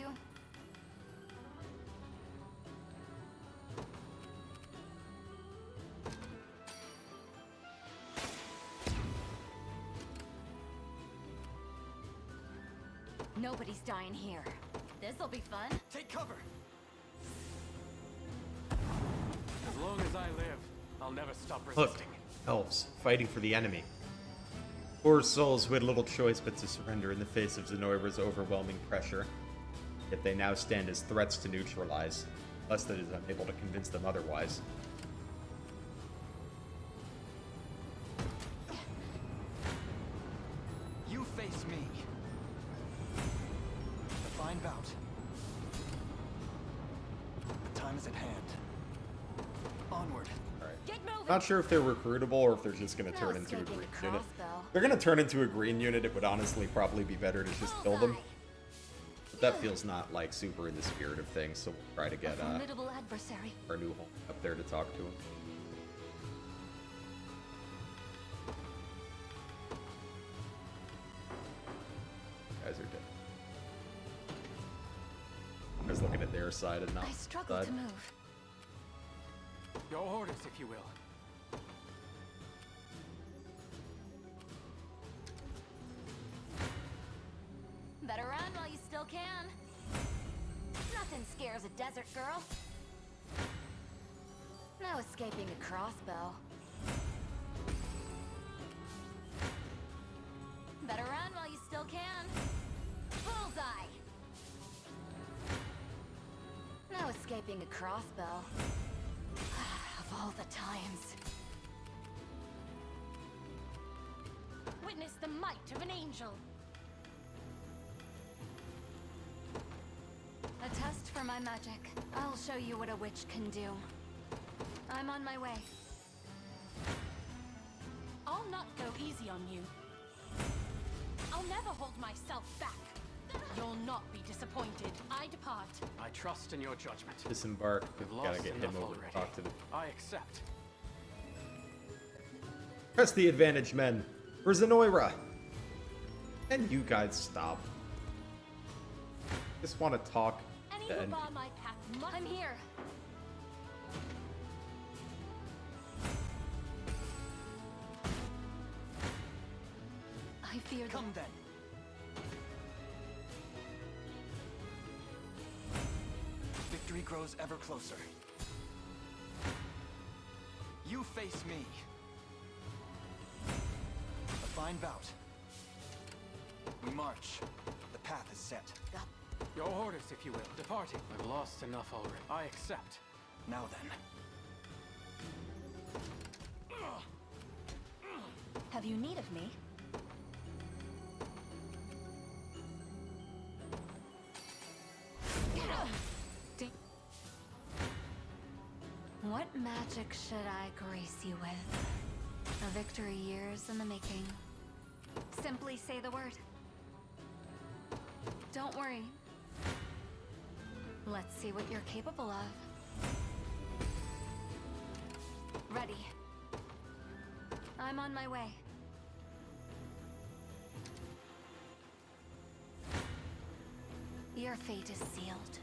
Nobody's dying here. This'll be fun. Take cover. As long as I live, I'll never stop Look, resisting. elves fighting for the enemy. Poor souls who had little choice but to surrender in the face of Zenoira's overwhelming pressure. Yet they now stand as threats to neutralize, lest it is unable to convince them otherwise. You face me. A fine bout. Time is at hand. Onward. Not sure if they're recruitable or if they're just going to turn into a green unit. If they're going to turn into a green unit, it would honestly probably be better to just kill them. But that feels not like super in the spirit of things, so we'll try to get Formidable adversary. our new home up there to talk to him. Guys are dead. I was looking at their side and not I struggle side. to move. Your orders, if you will. Better run while you still can. Nothing scares a desert girl. No escaping a crossbow. Better run while you still can. Bullseye! No escaping a crossbow. Of all the times. Witness the might of an angel. A test for my magic. I'll show you what a witch can do. I'm on my way. I'll not go easy on you. I'll never never hold myself back. You'll not be disappointed. I depart. I trust in your judgment. Disembark. We've Gotta lost get him enough over already. to talk to the... I accept. Press the advantage, men. For Zenoira. And you guys stop. Just want to talk. Any to who NPCs. bar my path must... I'm here. I fear Come then. Victory grows ever closer. You face me. A fine bout. We march. The path is set. Your orders, if you will. Departing. I've lost enough already. I accept. Now then. Have you need of me? What magic should I grace you with? A victory years in the making. Simply say the word. Don't worry. Let's see what you're capable of. Ready. I'm on my way. Your fate is sealed.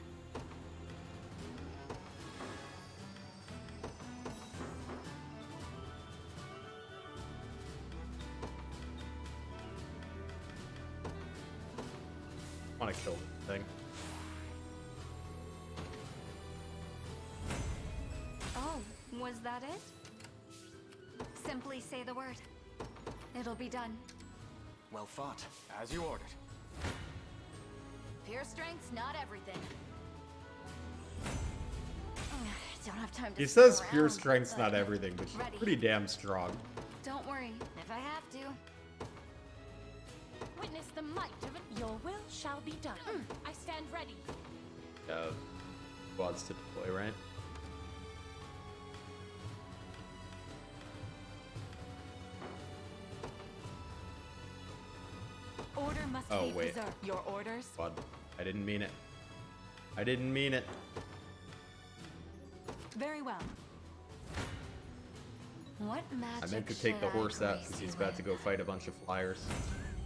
I want to kill the thing. Oh, was that it? Simply say the word. It'll be done. Well fought. As you ordered. Pure strength's not everything. Don't have time to He says screw pure around, strength's but not everything, but she's ready. pretty damn strong. Don't worry. If I have to. Witness the might of it. Your will shall be done. I stand ready. Quads to deploy, right? Order must Oh, be wait. preserved. Your orders? Quad. I didn't mean it. I didn't mean it. Very well. What magic I meant to take the should I horse out grace because you he's about with? to go fight a bunch of flyers.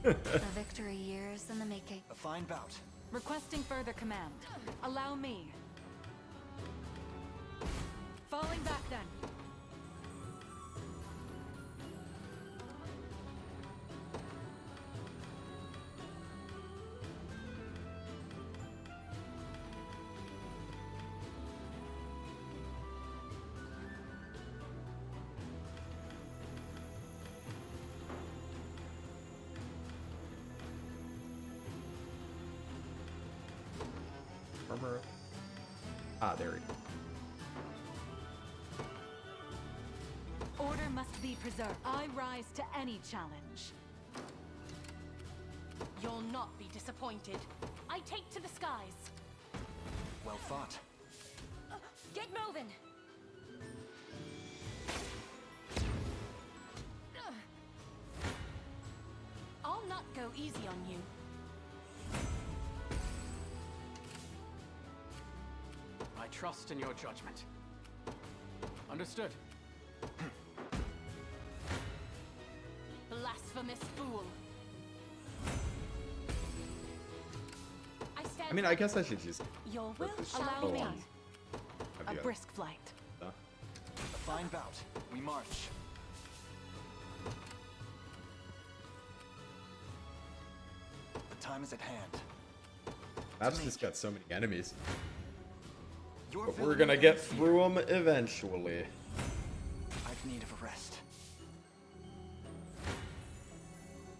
A victory years in the making. A fine bout. Requesting further command. Allow me. Falling back then. Armor. Ah, there we go. Order must be preserved. I rise to any challenge. You'll not be disappointed. I take to the skies. Well fought. Get moving. I'll not go easy on you. I trust in your judgment. Understood. Blasphemous fool. I mean, I guess I should just... Your will Focus. shall Oh. be done. Have A you- brisk flight. Huh? A fine bout. We march. The time is at hand. Map's just got so many enemies. Your But we're villainy gonna and get fear. through them eventually. I've need of a rest.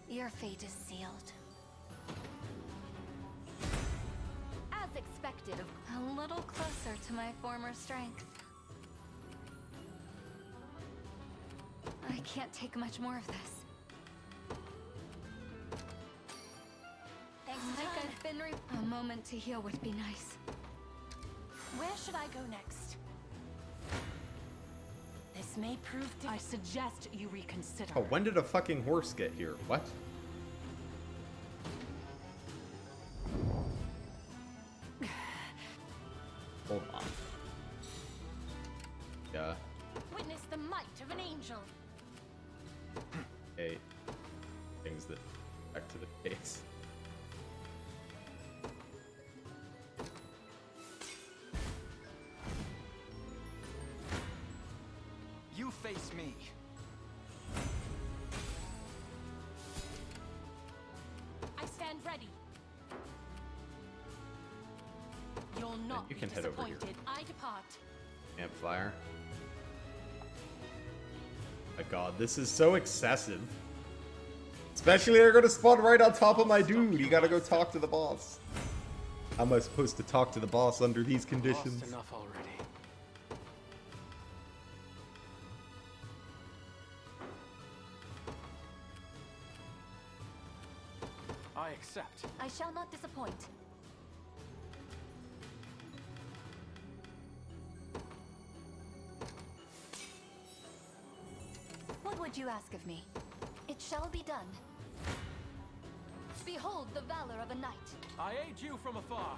Your fate is sealed. As expected, A little closer to my former strength. I can't take much more of this. Thanks, Like time. I've been a moment to heal would be nice. Where should I go next? This may prove to... I suggest you reconsider. Oh, when did a fucking horse get here? What? right to the face. You face me. I stand ready. You'll not You be can head over here. disappointed. I depart. Campfire. My god, this is so excessive. Especially they're gonna spawn right on top of my dude. You gotta go talk to the boss. How am I supposed to talk to the boss under these conditions? Lost enough already. I accept. I shall not disappoint. What would you ask of me? It shall be done. Behold the valor of a knight. I aid you from afar.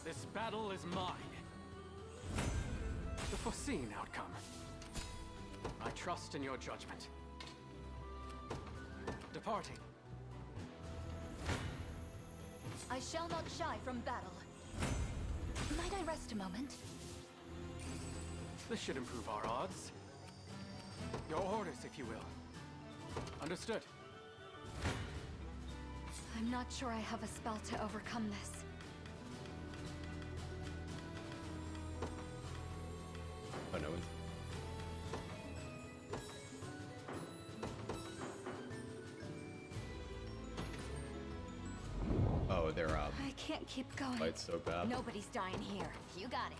This battle is mine. The foreseen outcome. I trust in your judgment. Departing. I shall not shy from battle. Might I rest a moment? This should improve our odds. Your orders, if you will. Understood. I'm not sure I have a spell to overcome this. Oh no. Oh, they're up. I can't keep going. Fight's so bad. Nobody's dying here. You got it.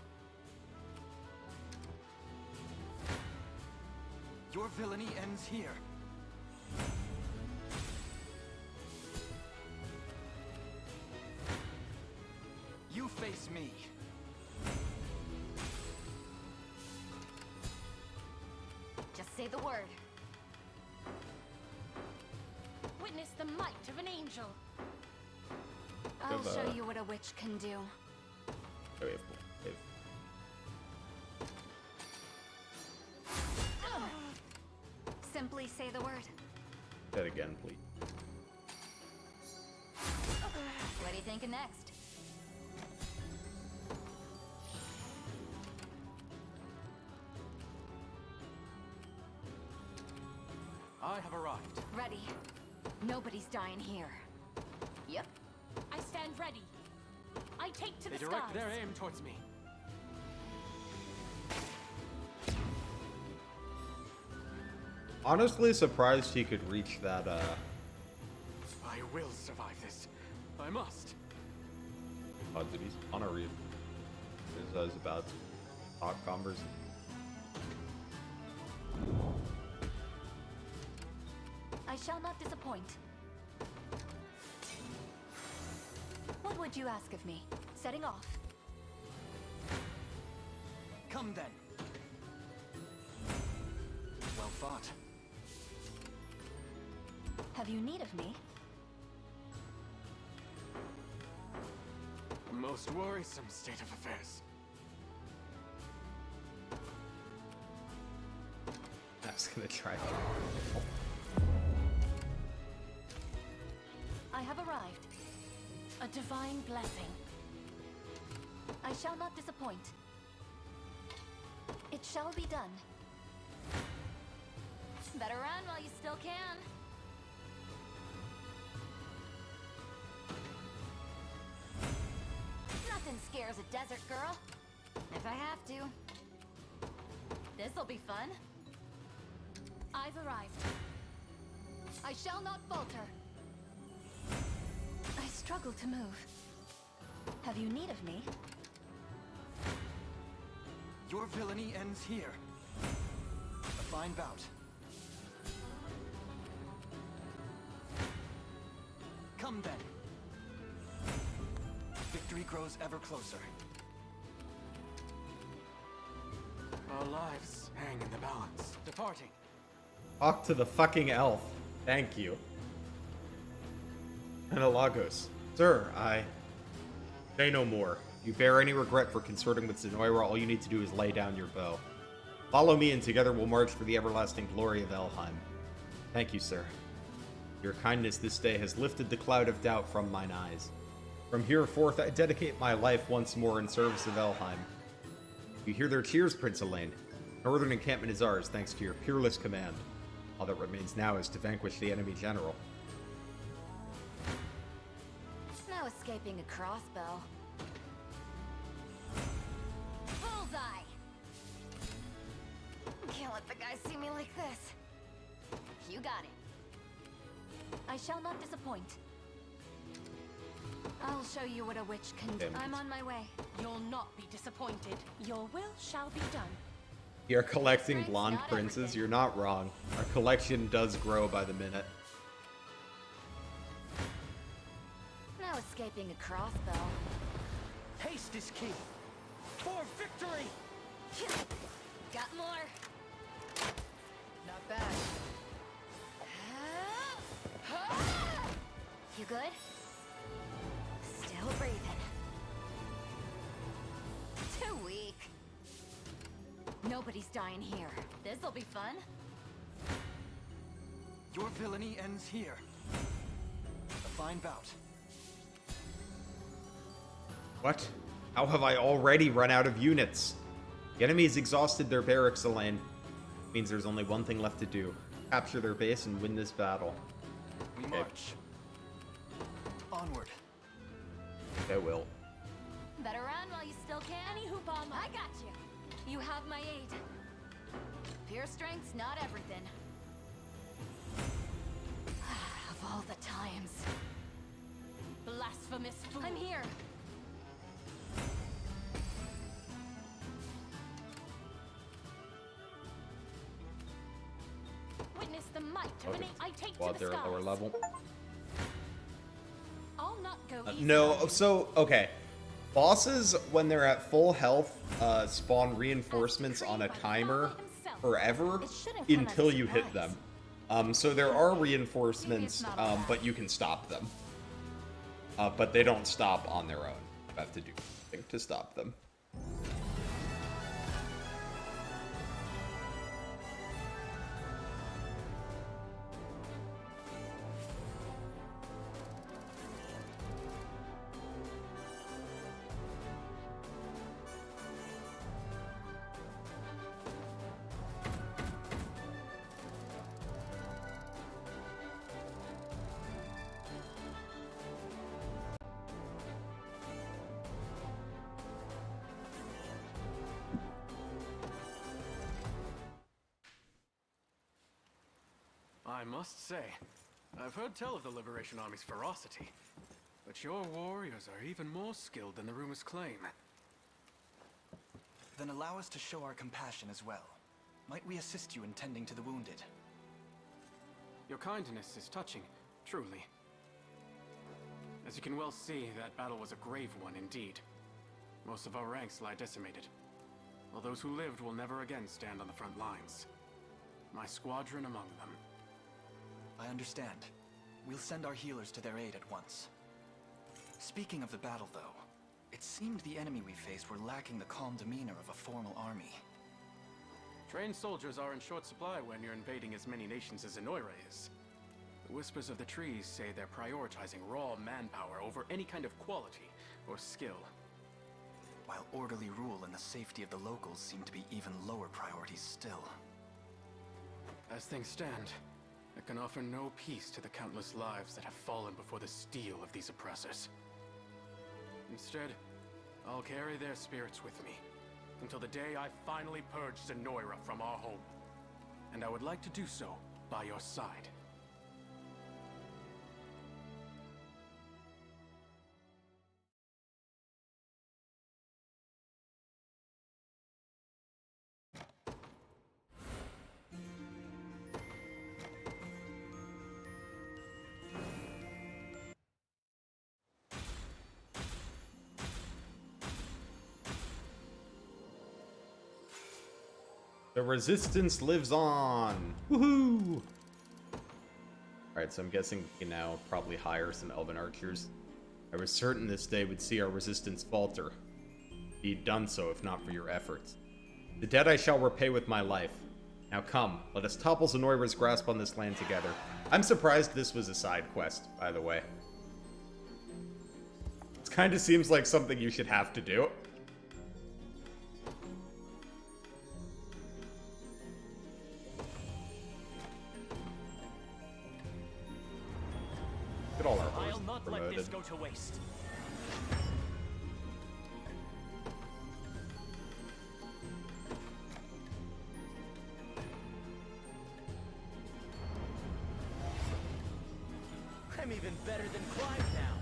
Your villainy ends here. You face me. Just say the word. Witness the might of an angel. I'll Give, show you what a witch can do. Oh, we have. Simply say the word. That again, please. What are you thinking next? I have arrived. Ready. Nobody's dying here. Yep. I stand ready. I take to They the direct skies. their aim towards me. Honestly surprised he could reach that, I will survive this. I must. odds that he's on a read. As I was about to talk converse. I shall not disappoint. What would you ask of me? Setting off. Come then. Well fought. Have you need of me? A most worrisome state of affairs. I was gonna try. I have arrived. A divine blessing. I shall not disappoint. It shall be done. Better run while you still can. Nothing scares a desert girl. If I have to. This'll be fun. I've arrived. I shall not falter. I struggle to move. Have you need of me? Your villainy ends here. A fine bout. Come then. Victory grows ever closer. Our lives hang in the balance. Departing. Talk to the fucking elf. Thank you. Analagos. Sir, I say no more. If you bear any regret for consorting with Zenoira, all you need to do is lay down your bow. Follow me, and together we'll march for the everlasting glory of Elheim. Thank you, sir. Your kindness this day has lifted the cloud of doubt from mine eyes. From here forth, I dedicate my life once more in service of Elheim. You hear their cheers, Prince Elaine. Northern encampment is ours, thanks to your peerless command. All that remains now is to vanquish the enemy general. No escaping a crossbow. Bullseye! Can't let the guy see me like this. You got it. I shall not disappoint. I'll show you what a witch can do. I'm on my way. You'll not be disappointed. Your will shall be done. You're collecting blonde princes? You're not wrong. Our collection does grow by the minute. No escaping a crossbow. Haste is key. For victory! Got more. Not bad. You good? Still breathing. Too weak. Nobody's dying here. This'll be fun. Your villainy ends here. A fine bout. What? How have I already run out of units? The enemy has exhausted their barracks, Elaine. Means there's only one thing left to do. Capture their base and win this battle. We march. Onward. I will. Better run while you still can. Any who bomb, I got you. You have my aid. Pure strength's not everything. Of all the times. Blasphemous fool. I'm here. Witness the might of an I take While to the they're at lower skies. level. I'll not go easy. No, so, okay. Bosses, when they're at full health, spawn reinforcements on a timer forever until you hit them. So there are reinforcements, but you can stop them. But they don't stop on their own. You have to do something to stop them. I must say, I've heard tell of the Liberation Army's ferocity, but your warriors are even more skilled than the rumors claim. Then allow us to show our compassion as well. Might we assist you in tending to the wounded? Your kindness is touching, truly. As you can well see, that battle was a grave one indeed. Most of our ranks lie decimated, while those who lived will never again stand on the front lines. My squadron among them. I understand. We'll send our healers to their aid at once. Speaking of the battle, though, it seemed the enemy we faced were lacking the calm demeanor of a formal army. Trained soldiers are in short supply when you're invading as many nations as Annoy is. The Whispers of the Trees say they're prioritizing raw manpower over any kind of quality or skill. While orderly rule and the safety of the locals seem to be even lower priorities still. As things stand, I can offer no peace to the countless lives that have fallen before the steel of these oppressors. Instead, I'll carry their spirits with me until the day I finally purge Zenoira from our home. And I would like to do so by your side. The resistance lives on! Woohoo! Alright, so I'm guessing we can now probably hire some elven archers. I was certain this day would see our resistance falter. He'd done so if not for your efforts. The debt I shall repay with my life. Now come, let us topple Zenoira's grasp on this land together. I'm surprised this was a side quest, by the way. It kind of seems like something you should have to do. Look at all our horses I'll not promoted. let this go to waste. I'm even better than Clive now.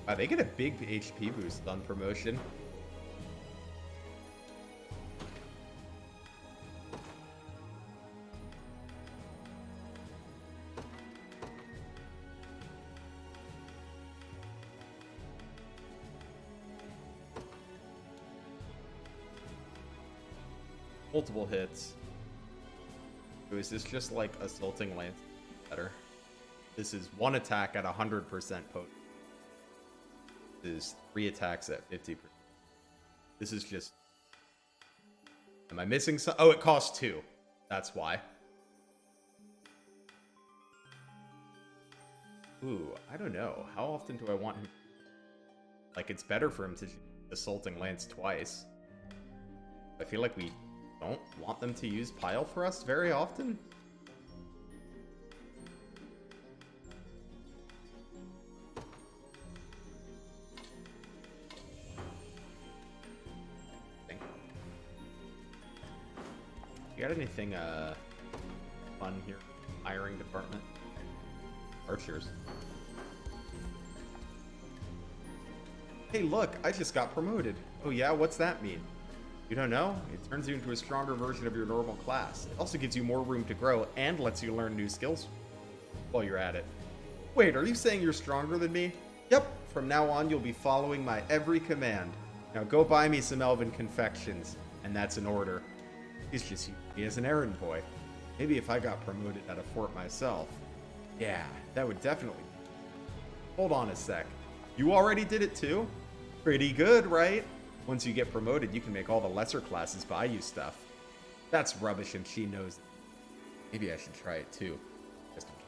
Wow, they get a big HP boost on promotion. Multiple hits. So is this just like assaulting lance better? This is one attack at 100% potent. This is 3 attacks at 50%. This is just... Am I missing some? Oh, it costs 2. That's why. Ooh, I don't know. How often do I want him? Like, it's better for him to assaulting lance twice. I feel like we don't want them to use pile thrust very often. You got anything fun here? Hiring department? Archers. Hey look, I just got promoted. Oh yeah, what's that mean? You don't know? It turns you into a stronger version of your normal class. It also gives you more room to grow and lets you learn new skills while you're at it. Wait, are you saying you're stronger than me? Yep, from now on you'll be following my every command. Now go buy me some elven confections, and that's an order. He's just using me as an errand boy. Maybe if I got promoted at a fort myself. Yeah, that would definitely... Hold on a sec. You already did it too? Pretty good, right? Once you get promoted, you can make all the lesser classes buy you stuff. That's rubbish and she knows it. Maybe I should try it too. Just in case.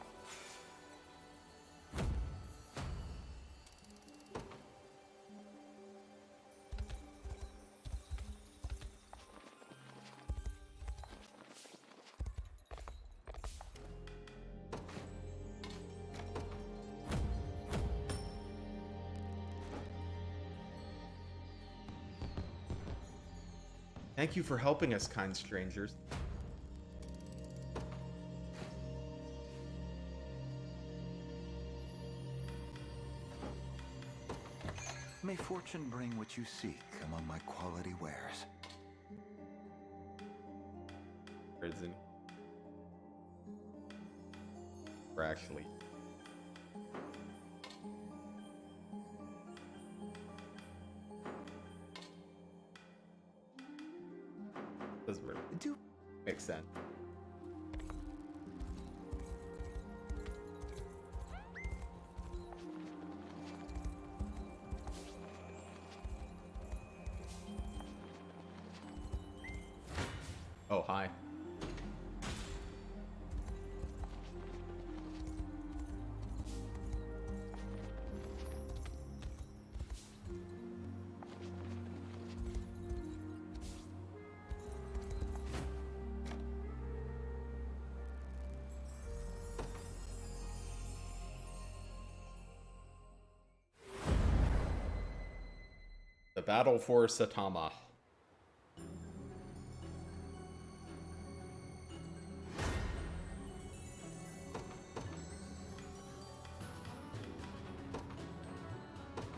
Thank you for helping us, kind strangers. May fortune bring what you seek among my quality wares. Prison. Or actually... Doesn't really make sense. Oh, hi. The battle for Satama.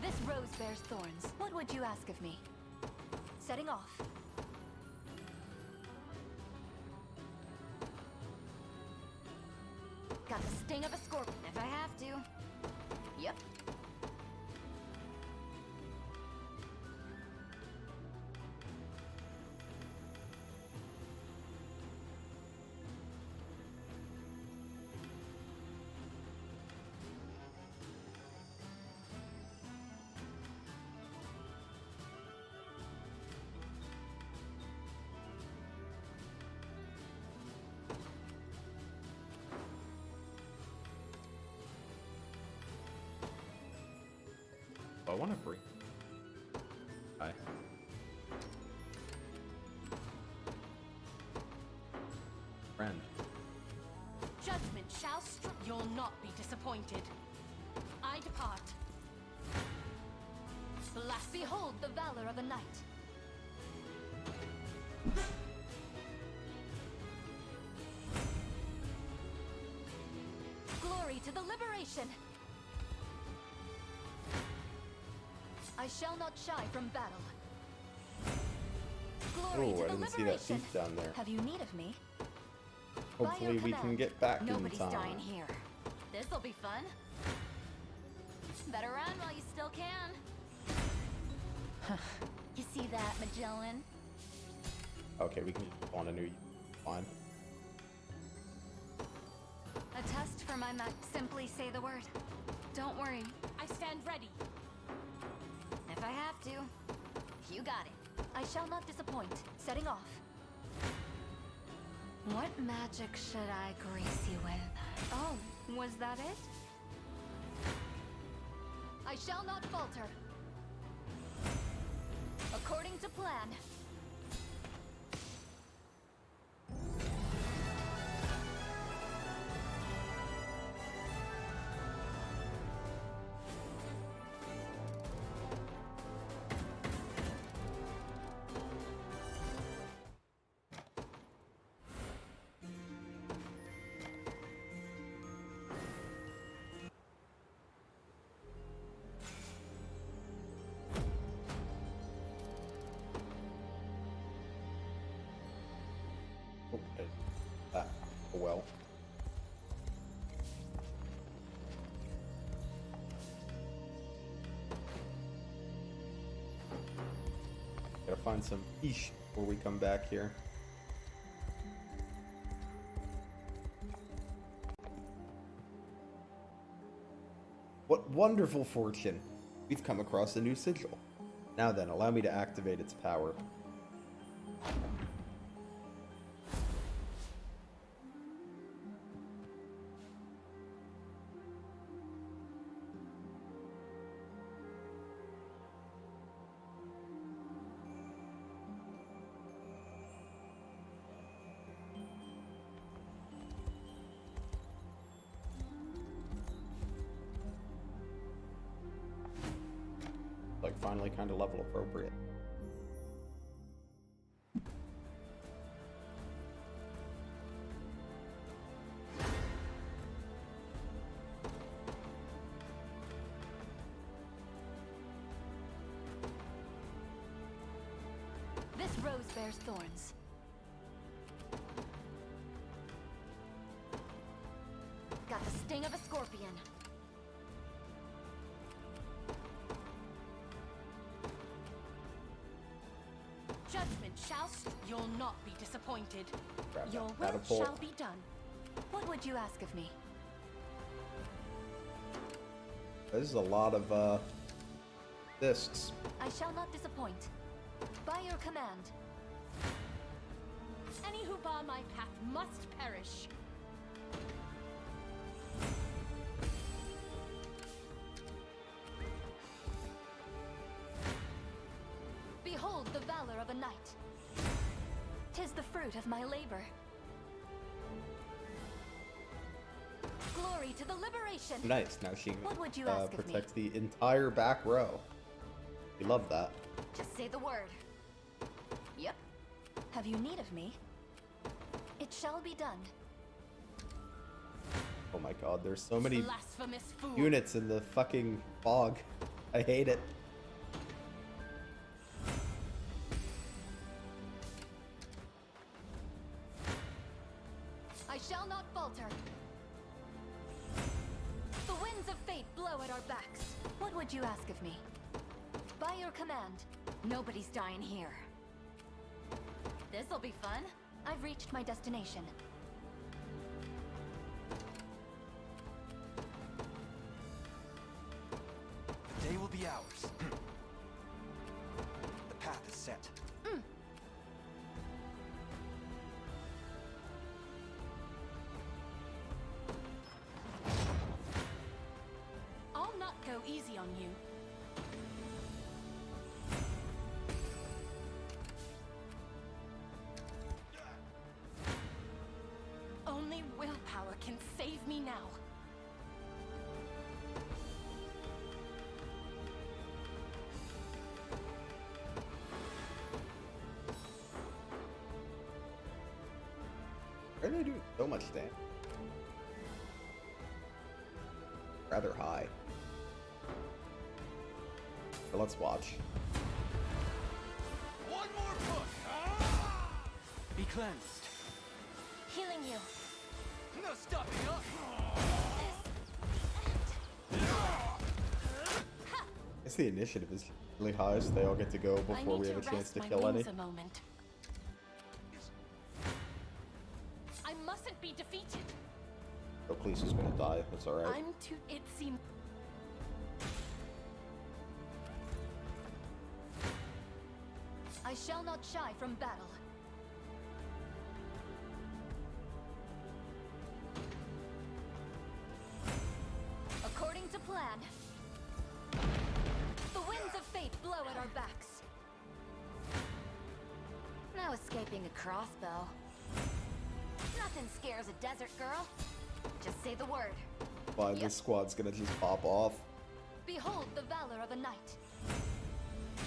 This rose bears thorns. What would you ask of me? Setting off. Got the sting of a scorpion if I have to. Yep. free. Hi. Friend. Judgment shall strike. You'll not be disappointed. I depart. Blast! Behold the valor of a knight. Glory to the liberation. I shall not shy from battle. Glory Oh, to I the didn't see that liberation. thief down there. Have you need of me? Hopefully we can get back in Nobody's time. dying here. This'll be fun. Better run while you still can. You see that, Magellan? Okay, we can spawn a new line. A test for my mag. Simply say the word. Don't worry. I stand ready. If I have to. You got it. I shall not disappoint. Setting off. What magic should I grace you with? Oh, was that it? I shall not falter. According to plan. Okay. Well. Gotta find some ish before we come back here. What wonderful fortune! We've come across a new sigil. Now then, allow me to activate its power. Like, finally kind of level appropriate. This rose bears thorns. Got the sting of a scorpion. Judgment shall you'll not be disappointed. Grab Your that will catapult. shall be done. What would you ask of me? This is a lot of discs. I shall not disappoint. By your command. Any who bar my path must perish. Behold the valor of a knight. 'Tis the fruit of my labor. Glory to the liberation. Nice. Now she What would you ask of me? protects the entire back row. We love that. Just say the word. Yep. Have you need of me? It shall be done. Oh my god, there's so many Blasphemous fool. units in the fucking fog. I hate it. I shall not falter. The winds of fate blow at our backs. What would you ask of me? By your command. Nobody's dying here. This'll be fun. I've reached my destination. The day will be ours. The path is set. I'll not go easy on you. Only willpower can save me now. Why do they do so much damage? Rather high. But let's watch. One more push. Be cleansed. Healing you. No stopping up. I guess the initiative is really high, so they all get to go before we have a chance to kill any. A moment. I mustn't be defeated. Oh, please, is gonna die. That's alright. I'm too. It seems. I shall not shy from battle. According to plan, the winds of fate blow at our backs. No escaping a crossbow. Nothing scares a desert girl. Just say the word. Why this squad's gonna just pop off. Behold the valor of a knight.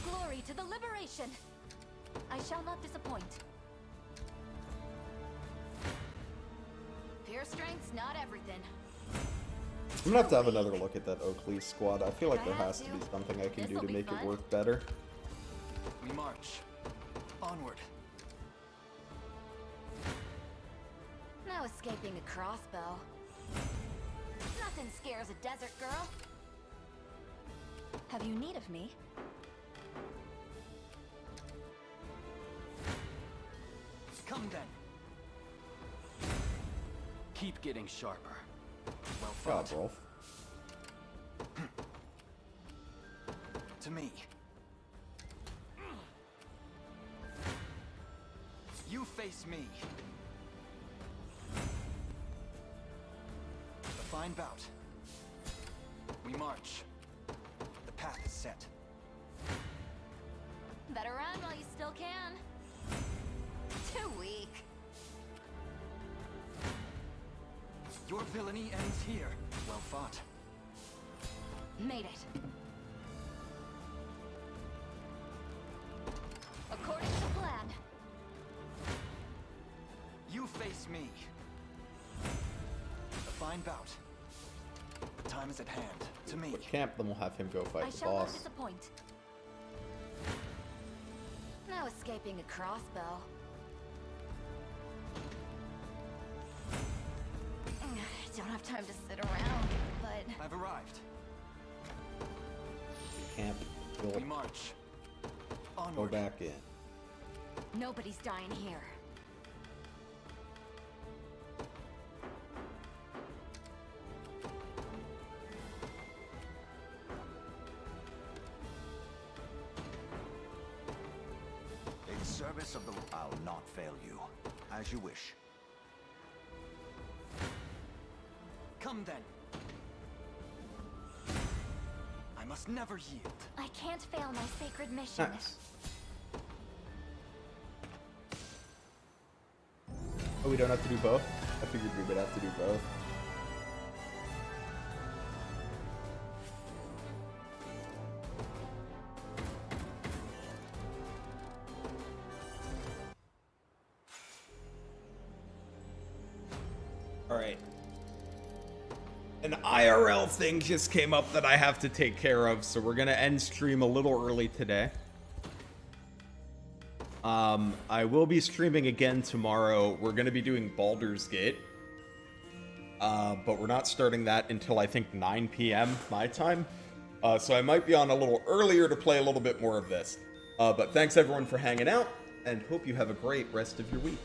Glory to the liberation. I shall not disappoint. Pure strength's not everything. I'm gonna have another look at that Oakley squad. I feel like there has to be something I can do to make it work better. We march. Onward. No escaping a crossbow. Nothing scares a desert girl. Have you need of me? Come then. Keep getting sharper. Well God, fought. Rolf. To me. You face me. A fine bout. We march. The path is set. Better run while you still can. Too weak. Your villainy ends here. Well fought. Made it. According to plan. You face me. A fine bout. The time is at hand. To me. Camp, then we'll have him go fight I the shall not boss. disappoint. No escaping a crossbow. I don't have time to sit around, but... I've arrived. Camp, We go march. Onward. back in. Nobody's dying here. In service of the... I'll not fail you. As you wish. Come then. I must never yield. I can't fail my sacred mission. Nice. Oh, we don't have to do both? I figured we would have to do both. Alright. An IRL thing just came up that I have to take care of, so we're gonna end stream a little early today. I will be streaming again tomorrow. We're gonna be doing Baldur's Gate. But we're not starting that until I think 9 p.m. my time. So I might be on a little earlier to play a little bit more of this. But thanks everyone for hanging out, and hope you have a great rest of your week.